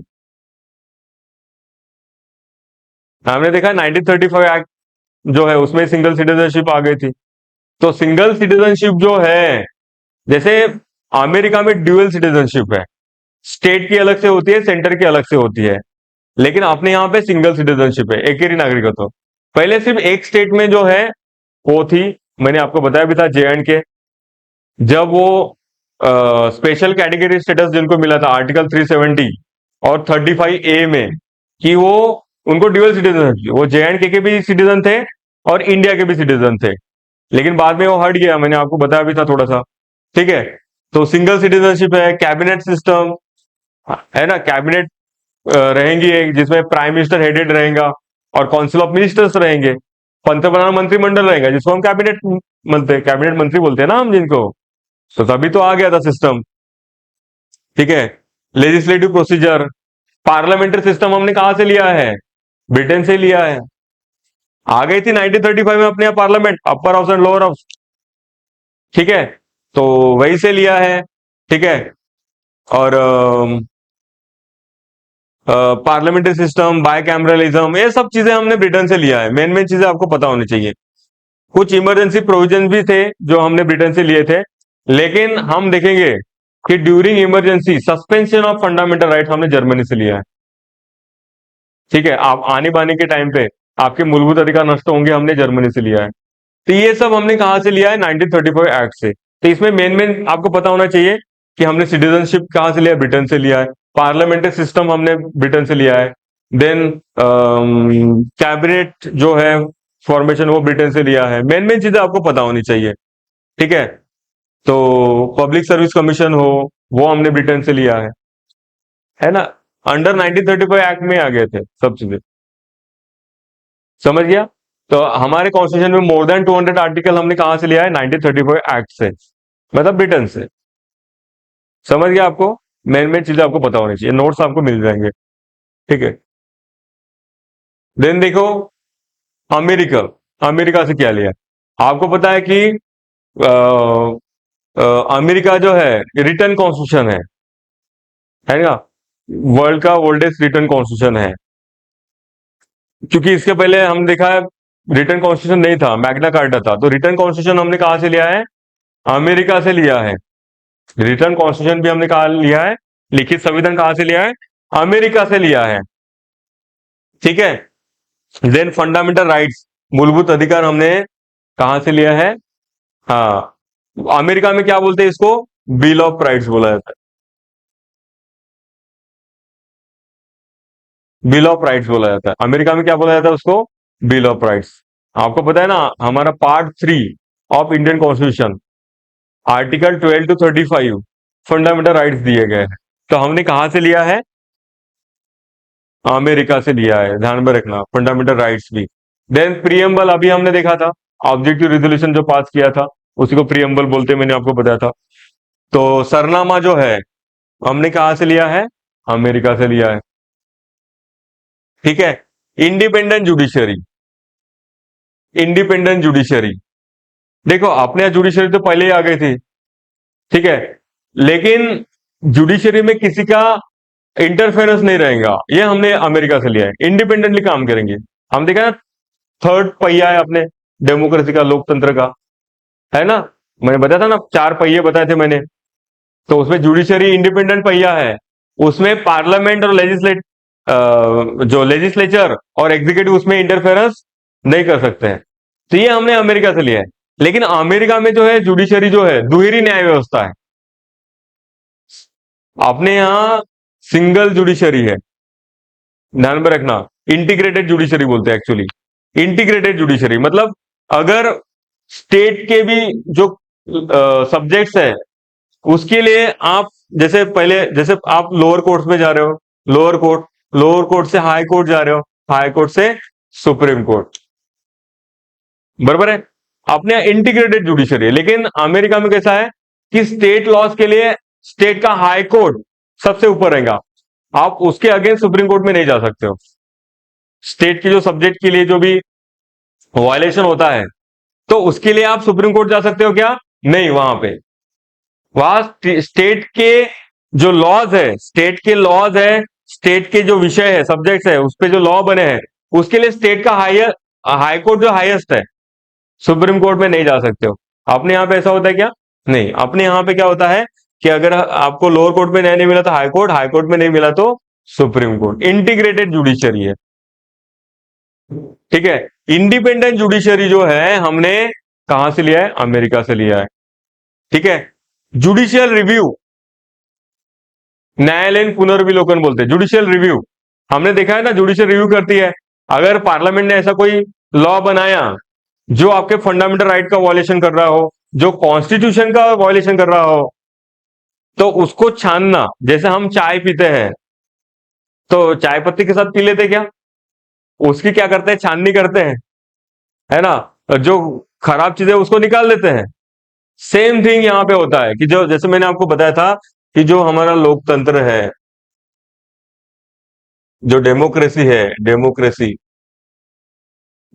हमने देखा 1935 एक्ट जो है उसमें सिंगल सिटीजनशिप आ गई थी। तो सिंगल सिटीजनशिप जो है, जैसे अमेरिका में ड्यूअल सिटीजनशिप है, स्टेट की अलग से होती है, सेंटर की अलग से होती है, लेकिन अपने यहाँ पे सिंगल सिटीजनशिप है, एक ही नागरिकत्व। पहले सिर्फ एक स्टेट में जो है वो थी, मैंने आपको बताया भी था, जे एंड के। जब वो स्पेशल कैटेगरी स्टेटस जिनको मिला था आर्टिकल 370 और 35A में, कि वो उनको ड्यूअल सिटीजन, वो जे एंड के भी सिटीजन थे और इंडिया के भी सिटीजन थे, लेकिन बाद में वो हट गया, मैंने आपको बताया भी था थोड़ा सा, ठीक है। तो सिंगल सिटीजनशिप है, कैबिनेट सिस्टम है ना, कैबिनेट रहेंगी एक, जिसमें प्राइम मिनिस्टर हेडेड रहेगा और काउंसिल ऑफ मिनिस्टर्स रहेंगे, पंतप्रधान मंत्रिमंडल रहेगा जिसको हम कैबिनेट मंत्री बोलते हैं ना हम जिनको। तो तभी तो आ गया था सिस्टम, ठीक है। लेजिस्लेटिव प्रोसीजर, पार्लियामेंट्री सिस्टम हमने कहां से लिया है? ब्रिटेन से लिया है। आ गई थी 1935 में अपने यहाँ parliament, upper house and lower house, ठीक है। तो वही से लिया है, ठीक है। और पार्लियामेंट्री सिस्टम, बायकैमरलिज्म, ये सब चीजें हमने ब्रिटेन से लिया है। मेन मेन चीजें आपको पता होनी चाहिए। कुछ इमरजेंसी प्रोविजन भी थे जो हमने ब्रिटेन से लिए थे, लेकिन हम देखेंगे कि during emergency suspension of fundamental right हमने जर्मनी से लिया है, ठीक है। आप आने बाने के टाइम पे आपके मूलभूत अधिकार नष्ट होंगे, हमने जर्मनी से लिया है। तो ये सब हमने कहां से लिया है? 1935 एक्ट से। तो इसमें मेन मेन आपको पता होना चाहिए कि हमने सिटीजनशिप कहां से लिया? ब्रिटेन से लिया है। पार्लियामेंट्री सिस्टम हमने ब्रिटेन से लिया है। देन कैबिनेट जो है फॉर्मेशन, वो ब्रिटेन से लिया है। मेन मेन चीजें आपको पता होनी चाहिए, ठीक है। तो पब्लिक सर्विस कमीशन हो, वो हमने ब्रिटेन से लिया है ना। अंडर 1935 एक्ट में आ गए थे सब चीजें, समझ गया। तो हमारे कॉन्स्टिट्यूशन में मोर देन 200 आर्टिकल हमने कहां से लिया है? 1935 एक्ट से, मतलब ब्रिटेन से। समझ गया आपको? मेन मेन चीजें आपको पता होनी चाहिए, नोट्स आपको मिल जाएंगे, ठीक है। देन देखो अमेरिका, अमेरिका से क्या लिया? आपको पता है कि अमेरिका जो है रिटर्न कॉन्स्टिट्यूशन है ना, वर्ल्ड का ओल्डेस्ट रिटर्न कॉन्स्टिट्यूशन है। क्योंकि इसके पहले हम देखा है रिटर्न कॉन्स्टिट्यूशन नहीं था, मैग्ना कार्टा था। तो रिटर्न कॉन्स्टिट्यूशन हमने कहां से लिया है? अमेरिका से लिया है। रिटर्न कॉन्स्टिट्यूशन भी हमने कहा लिया है, लिखित संविधान कहां से लिया है? अमेरिका से लिया है, ठीक है। देन फंडामेंटल राइट्स, मूलभूत अधिकार हमने कहां से लिया है? हाँ, अमेरिका में क्या बोलते हैं इसको? बिल ऑफ राइट्स बोला जाता है, बिल ऑफ राइट्स बोला जाता है। अमेरिका में क्या बोला जाता है उसको? Bill of rights. आपको पता है ना, हमारा part 3 of Indian constitution, article 12 to 35 fundamental rights दिए गए हैं। तो हमने कहां से लिया है? अमेरिका से लिया है, ध्यान में रखना, फंडामेंटल राइट्स भी। देन प्रियम्बल अभी हमने देखा था, ऑब्जेक्टिव रेजोल्यूशन जो पास किया था उसी को प्रियम्बल बोलते हैं, मैंने आपको बताया था। तो सरनामा जो है हमने कहां से लिया है? अमेरिका से लिया है, ठीक है। इंडिपेंडेंट जुडिशरी, इंडिपेंडेंट जुडिशरी, देखो अपने यहाँ जुडिशरी तो पहले ही आ गई थी, ठीक है, लेकिन जुडिशरी में किसी का इंटरफेरेंस नहीं रहेगा, ये हमने अमेरिका से लिया है। इंडिपेंडेंटली काम करेंगे। हम देखा ना, थर्ड पहिया है अपने डेमोक्रेसी का, लोकतंत्र का, है ना। मैंने बताया था ना, 4 पहिए बताए थे मैंने। तो उसमें जुडिशरी इंडिपेंडेंट पहिया है, उसमें पार्लियामेंट और जो लेजिस्लेचर और एग्जीक्यूटिव उसमें इंटरफेरेंस नहीं कर सकते हैं। तो ये हमने अमेरिका से लिया है। लेकिन अमेरिका में जो है जुडिशरी जो है दुहेरी न्याय व्यवस्था है, अपने यहां सिंगल जुडिशरी है, ध्यान में रखना। इंटीग्रेटेड जुडिशरी बोलते हैं एक्चुअली। इंटीग्रेटेड जुडिशरी मतलब अगर स्टेट के भी जो सब्जेक्ट्स है उसके लिए आप, जैसे पहले जैसे आप लोअर कोर्ट्स में जा रहे हो, लोअर कोर्ट, लोअर कोर्ट से हाई कोर्ट जा रहे हो, हाई कोर्ट से सुप्रीम कोर्ट, बराबर है। अपने यहाँ इंटीग्रेटेड जुडिशरी है, लेकिन अमेरिका में कैसा है कि स्टेट लॉज के लिए स्टेट का हाई कोर्ट सबसे ऊपर रहेगा, आप उसके अगेंस्ट सुप्रीम कोर्ट में नहीं जा सकते हो। स्टेट के जो सब्जेक्ट के लिए जो भी वायलेशन होता है, तो उसके लिए आप सुप्रीम कोर्ट जा सकते हो क्या? नहीं, वहां स्टेट के जो लॉज है, स्टेट के जो विषय है, सब्जेक्ट्स है, उस पे जो लॉ बने हैं, उसके लिए स्टेट का हाई कोर्ट जो हाईएस्ट है, सुप्रीम कोर्ट में नहीं जा सकते हो। अपने यहाँ पे ऐसा होता है क्या? नहीं, अपने यहाँ पे क्या होता है कि अगर आपको लोअर कोर्ट में नहीं मिला तो हाई कोर्ट में नहीं मिला तो सुप्रीम कोर्ट। इंटीग्रेटेड जुडिशरी है, ठीक है। इंडिपेंडेंट जुडिशरी जो है हमने कहां से लिया है? अमेरिका से लिया है, ठीक है। जुडिशियल रिव्यू, न्यायालयीन पुनर्विलोकन बोलते हैं जुडिशियल रिव्यू। हमने देखा है ना, जुडिशियल रिव्यू करती है। अगर पार्लियामेंट ने ऐसा कोई लॉ बनाया जो आपके फंडामेंटल राइट का वॉयलेशन कर रहा हो, जो कॉन्स्टिट्यूशन का वॉयलेशन कर रहा हो, तो उसको छानना, जैसे हम चाय पीते हैं तो चाय पत्ती के साथ पी लेते क्या? उसकी क्या करते हैं? छाननी करते हैं, है ना। जो खराब चीजें उसको निकाल देते हैं। सेम थिंग यहां पे होता है कि जो, जैसे मैंने आपको बताया था कि जो हमारा लोकतंत्र है, जो डेमोक्रेसी है, डेमोक्रेसी,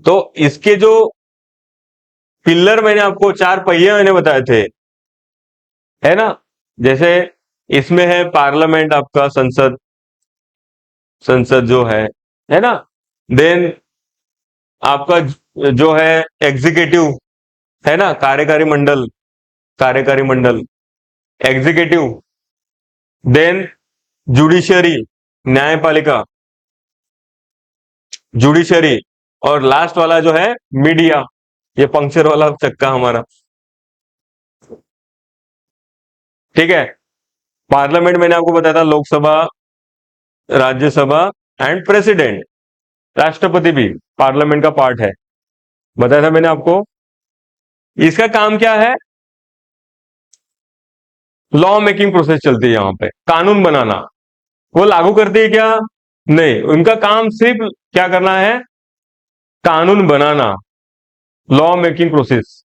तो इसके जो पिल्लर मैंने आपको, चार पहिए मैंने बताए थे, है ना। जैसे इसमें है पार्लियामेंट, आपका संसद, संसद जो है ना। देन आपका जो है एग्जीक्यूटिव, है ना, कार्यकारी मंडल, कार्यकारी मंडल, एग्जीक्यूटिव। देन जुडिशरी, न्यायपालिका, जुडिशरी। और लास्ट वाला जो है मीडिया, ये पंक्चर वाला चक्का हमारा, ठीक है। पार्लियामेंट मैंने आपको बताया था, लोकसभा, राज्यसभा एंड प्रेसिडेंट, राष्ट्रपति भी पार्लियामेंट का पार्ट है, बताया था मैंने आपको। इसका काम क्या है? लॉ मेकिंग प्रोसेस चलती है यहां पे, कानून बनाना। वो लागू करती है क्या? नहीं, उनका काम सिर्फ क्या करना है? कानून बनाना, लॉ मेकिंग प्रोसेस,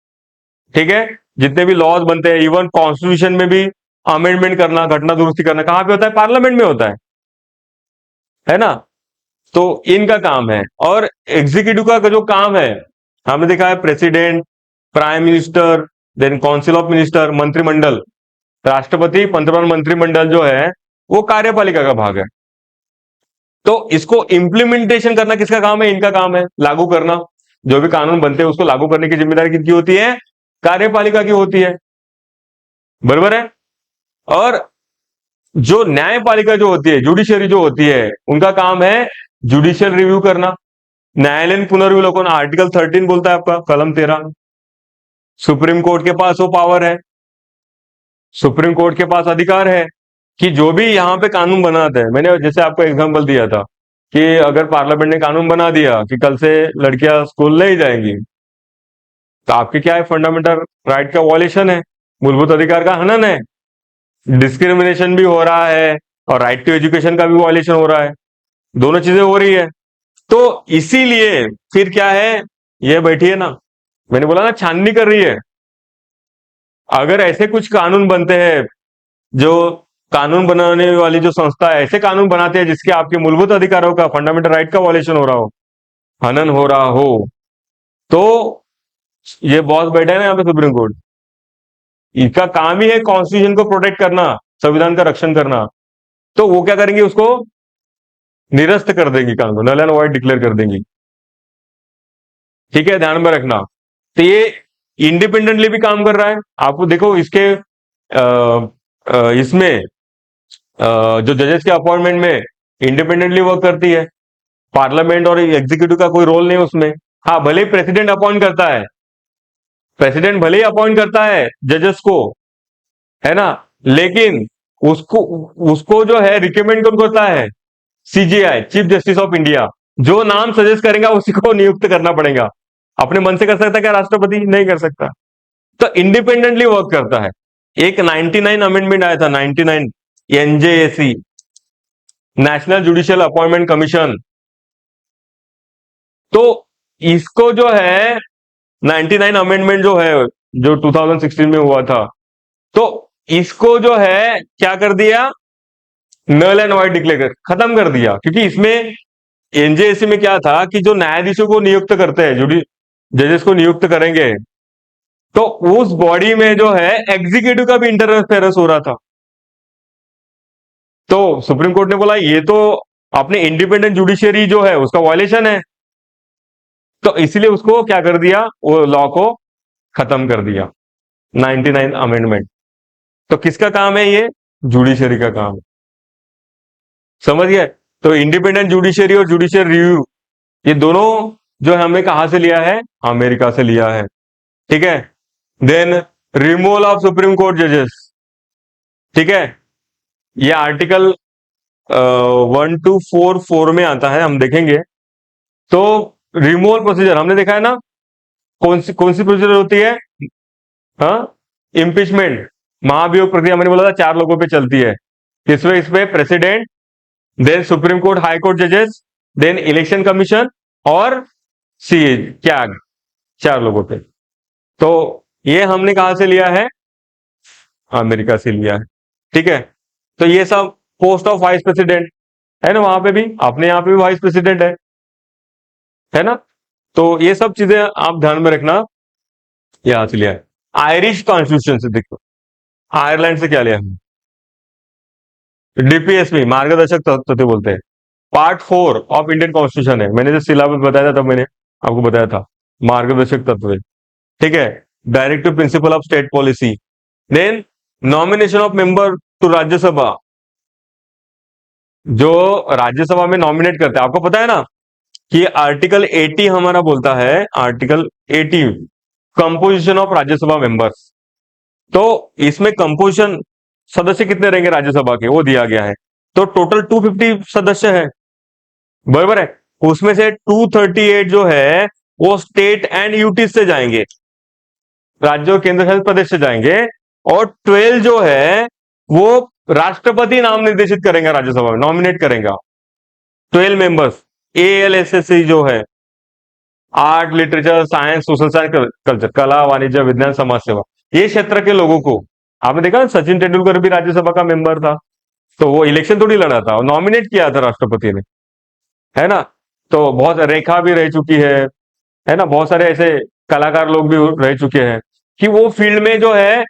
ठीक है। जितने भी लॉज बनते हैं, इवन कॉन्स्टिट्यूशन में भी अमेंडमेंट करना, घटना दुरुस्ती करना, कहां पे होता है? पार्लियामेंट में होता है ना। तो इनका काम है। और एग्जीक्यूटिव का जो काम है, हमने देखा है president, prime minister, then council of minister, मंत्रिमंडल, राष्ट्रपति, पंतप्रधान, मंत्रिमंडल जो है वो कार्यपालिका का भाग है। तो इसको इंप्लीमेंटेशन करना किसका काम है? इनका काम है, लागू करना। जो भी कानून बनते हैं उसको लागू करने की जिम्मेदारी किसकी होती है? कार्यपालिका की होती है, बराबर है। और जो न्यायपालिका जो होती है, जुडिशरी जो होती है, उनका काम है जुडिशियल रिव्यू करना, न्यायालयीन पुनर्विलोकन, आर्टिकल 13 बोलता है आपका, कलम 13। सुप्रीम कोर्ट के पास वो पावर है, सुप्रीम कोर्ट के पास अधिकार है कि जो भी यहां पे कानून बनाते हैं, मैंने जैसे आपको एग्जांपल दिया था कि अगर पार्लियामेंट ने कानून बना दिया कि कल से लड़कियां स्कूल नहीं जाएंगी, तो आपके क्या है? फंडामेंटल राइट का वॉयलेशन है, मूलभूत अधिकार का हनन है, डिस्क्रिमिनेशन भी हो रहा है और राइट टू एजुकेशन का भी वॉयलेशन हो रहा है, दोनों चीजें हो रही है। तो इसीलिए फिर क्या है, ये बैठी है ना, मैंने बोला ना छाननी कर रही है। अगर ऐसे कुछ कानून बनते हैं, जो कानून बनाने वाली जो संस्था है ऐसे कानून बनाते हैं जिसके आपके मूलभूत अधिकारों का, फंडामेंटल राइट का वॉयलेशन हो रहा हो, हनन हो रहा हो, तो ये बॉस बैठे हैं ना यहाँ पे, सुप्रीम कोर्ट, इसका काम ही है कॉन्स्टिट्यूशन को प्रोटेक्ट करना, संविधान का रक्षण करना। तो वो क्या करेंगे? उसको निरस्त कर देंगी, कानून नल एंड वॉइड डिक्लेयर कर देंगी, ठीक है, ध्यान में रखना। तो ये इंडिपेंडेंटली भी काम कर रहा है। आपको देखो इसके इसमें जो जजेस के अपॉइंटमेंट में इंडिपेंडेंटली वर्क करती है, पार्लियामेंट और एग्जीक्यूटिव का कोई रोल नहीं उसमें। हाँ, भले ही प्रेसिडेंट अपॉइंट करता है, प्रेसिडेंट भले ही अपॉइंट करता है जजेस को, है ना, लेकिन उसको उसको जो है रिकमेंड कौन करता है? CGI, chief justice of India. जो नाम सजेस्ट करेगा उसी को नियुक्त करना पड़ेगा। अपने मन से कर सकता है क्या राष्ट्रपति? नहीं कर सकता। तो इंडिपेंडेंटली वर्क करता है। एक 99 अमेंडमेंट आया था, 99 NJAC, national judicial appointment commission. तो इसको जो है 99 अमेंडमेंट जो है, जो 2016 में हुआ था, तो इसको जो है क्या कर दिया, नल एंड वाइड डिक्लेयर कर खत्म कर दिया। क्योंकि इसमें एनजेएससी में क्या था कि जो न्यायाधीशों को नियुक्त करते हैं, जुडी जजेस को नियुक्त करेंगे, तो उस बॉडी में जो है एग्जीक्यूटिव का भी इंटरफेरेंस हो रहा था। तो सुप्रीम कोर्ट ने बोला ये तो अपने इंडिपेंडेंट जुडिशियरी जो है उसका वायलेशन है, तो इसलिए उसको क्या कर दिया, वो लॉ को खत्म कर दिया, 99 अमेंडमेंट। तो किसका काम है ये, जुडिशियरी का काम है। समझ गए। तो इंडिपेंडेंट जुडिशियरी और जुडिशियल रिव्यू, ये दोनों जो है हमें कहां से लिया है, अमेरिका से लिया है। ठीक है। Then removal of Supreme Court जजेस, ठीक है, ये आर्टिकल 1244 में आता है, हम देखेंगे। तो रिमूवल प्रोसीजर हमने देखा है ना, कौन सी प्रोसीजर होती है, हाँ, इम्पीचमेंट, महाभियोग प्रक्रिया मैंने बोला था 4 लोगों पे चलती है। इस पे president, then Supreme Court High Court जजेस, देन इलेक्शन कमीशन और सी क्या, 4 लोगों पे। तो ये हमने कहां से लिया है, अमेरिका से लिया है। ठीक है। तो ये सब पोस्ट ऑफ वाइस प्रेसिडेंट है ना, वहां पे भी, अपने यहाँ पे भी वाइस प्रेसिडेंट है ना। तो ये सब चीजें आप ध्यान में रखना, यहां से लिया है। आयरिश कॉन्स्टिट्यूशन से देखो, आयरलैंड से क्या लिया है, डीपीएसपी, मार्गदर्शक तत्व बोलते हैं, पार्ट 4 ऑफ इंडियन कॉन्स्टिट्यूशन है। मैंने जो सिलेबस बताया था तब मैंने आपको बताया था, मार्गदर्शक तत्व। ठीक है। Directive principle of state policy. Then nomination of member to Rajya Sabha, जो राज्यसभा में नॉमिनेट करते हैं, आपको पता है ना कि आर्टिकल 80 हमारा बोलता है, article 80 composition of Rajya Sabha members. तो इसमें कंपोजिशन, सदस्य कितने रहेंगे राज्यसभा के, वो दिया गया है। तो टोटल 250 सदस्य है, बराबर है। उसमें से 238 जो है वो स्टेट एंड यूटी से जाएंगे, राज्य और केंद्र शासित प्रदेश से जाएंगे। और 12 जो है वो राष्ट्रपति नाम निर्देशित करेंगे, राज्यसभा में नॉमिनेट करेंगे 12 मेंबर्स। एएलएसएससी जो है, art literature science social science culture, कला वाणिज्य विज्ञान समाज सेवा, ये क्षेत्र के लोगों को, आपने देखा सचिन तेंदुलकर भी राज्यसभा का मेंबर था, तो वो इलेक्शन थोड़ी लड़ा था, नॉमिनेट किया था राष्ट्रपति ने, है ना। तो बहुत रेखा भी रह चुकी है ना, बहुत सारे ऐसे कलाकार लोग भी रह चुके हैं कि वो फील्ड में जो है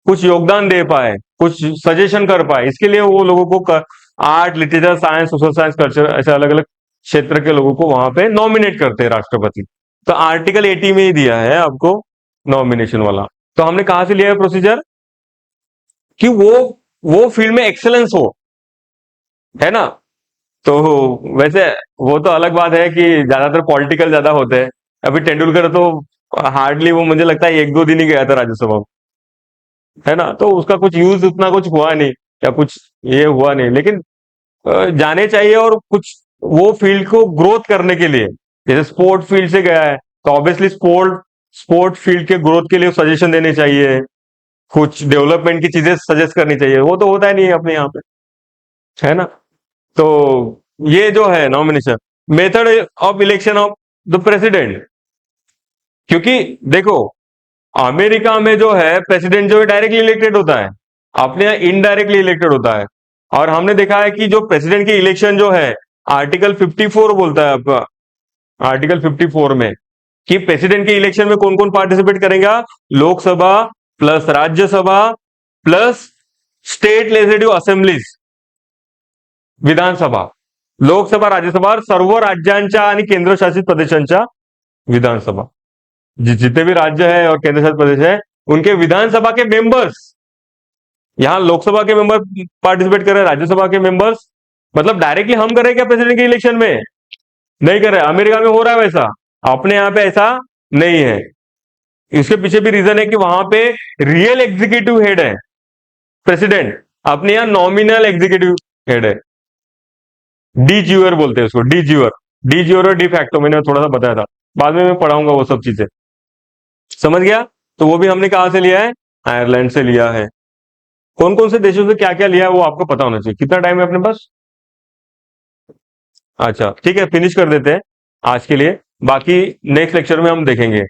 कुछ योगदान दे पाए, कुछ सजेशन कर पाए, इसके लिए वो लोगों को art literature science social science culture ऐसे अलग अलग क्षेत्र के लोगों को वहां पे नॉमिनेट करते हैं राष्ट्रपति। तो आर्टिकल 80 में ही दिया है आपको नॉमिनेशन वाला। तो हमने कहां से लिया है प्रोसीजर, कि वो फील्ड में एक्सेलेंस हो, है ना। तो वैसे वो तो अलग बात है कि ज्यादातर पॉलिटिकल ज्यादा होते हैं। अभी तेंदुलकर तो हार्डली, वो मुझे लगता है 1-2 दिन ही गया था राज्यसभा में, है ना। तो उसका कुछ यूज उतना कुछ हुआ नहीं, या कुछ ये हुआ नहीं, लेकिन जाने चाहिए। और कुछ वो फील्ड को ग्रोथ करने के लिए, जैसे स्पोर्ट फील्ड से गया है, तो ऑब्वियसली स्पोर्ट फील्ड के ग्रोथ के लिए सजेशन देने चाहिए, कुछ डेवलपमेंट की चीजें सजेस्ट करनी चाहिए, वो तो होता ही नहीं है अपने यहाँ पे, है ना। तो ये जो है nomination, method of election of the president, क्योंकि देखो अमेरिका में जो है प्रेसिडेंट जो है डायरेक्टली इलेक्टेड होता है, अपने यहाँ इनडायरेक्टली इलेक्टेड होता है। और हमने देखा है कि जो प्रेसिडेंट की इलेक्शन जो है, आर्टिकल 54 बोलता है आपका, आर्टिकल 54 में, कि प्रेसिडेंट के इलेक्शन में कौन कौन पार्टिसिपेट करेगा, Lok Sabha plus Rajya Sabha plus state legislative assemblies, Vidhan Sabha, Lok Sabha Rajya Sabha और सर्व राज्यांच्या आणि केंद्रशासित प्रदेशांच्या विधानसभा, जितने भी राज्य है और केंद्र शासित प्रदेश है उनके विधानसभा के मेंबर्स, यहां लोकसभा के मेंबर पार्टिसिपेट कर रहे हैं, राज्यसभा के मेंबर्स, मतलब डायरेक्टली हम कर रहे हैं क्या प्रेसिडेंट के इलेक्शन में, नहीं कर रहे। अमेरिका में हो रहा है वैसा, अपने यहां पे ऐसा नहीं है। इसके पीछे भी रीजन है कि वहां पे रियल एग्जीक्यूटिव हेड है प्रेसिडेंट, अपने यहां नॉमिनल एग्जीक्यूटिव हेड है, डी ज्यूअर बोलते हैं उसको, डी ज्यूअर और डी फैक्टो, मैंने थोड़ा सा बताया था, बाद में मैं पढ़ाऊंगा वो सब चीजें, समझ गया। तो वो भी हमने कहां से लिया है, आयरलैंड से लिया है। कौन कौन से देशों से क्या क्या लिया है वो आपको पता होना चाहिए। कितना टाइम है अपने पास, अच्छा ठीक है, फिनिश कर देते हैं आज के लिए। बाकी नेक्स्ट लेक्चर में हम देखेंगे।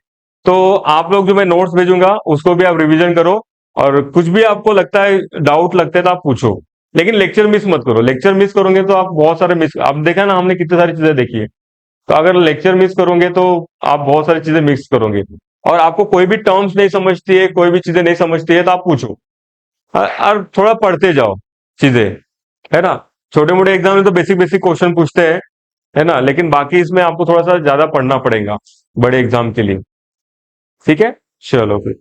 तो आप लोग जो मैं नोट्स भेजूंगा उसको भी आप रिवीजन करो, और कुछ भी आपको लगता है, डाउट लगता है तो आप पूछो। लेकिन लेक्चर मिस मत करो, लेक्चर मिस करोगे तो आप बहुत सारे मिस, आप देखा ना हमने कितनी सारी चीजें देखी है। तो अगर लेक्चर मिस करोगे तो आप बहुत सारी चीजें मिस करोगे। और आपको कोई भी टर्म्स नहीं समझती है, कोई भी चीजें नहीं समझती है तो आप पूछो। और थोड़ा पढ़ते जाओ चीजें, है ना। छोटे मोटे एग्जाम में तो बेसिक बेसिक क्वेश्चन पूछते हैं, है ना, लेकिन बाकी इसमें आपको थोड़ा सा ज्यादा पढ़ना पड़ेगा बड़े एग्जाम के लिए। ठीक है, चलो फिर।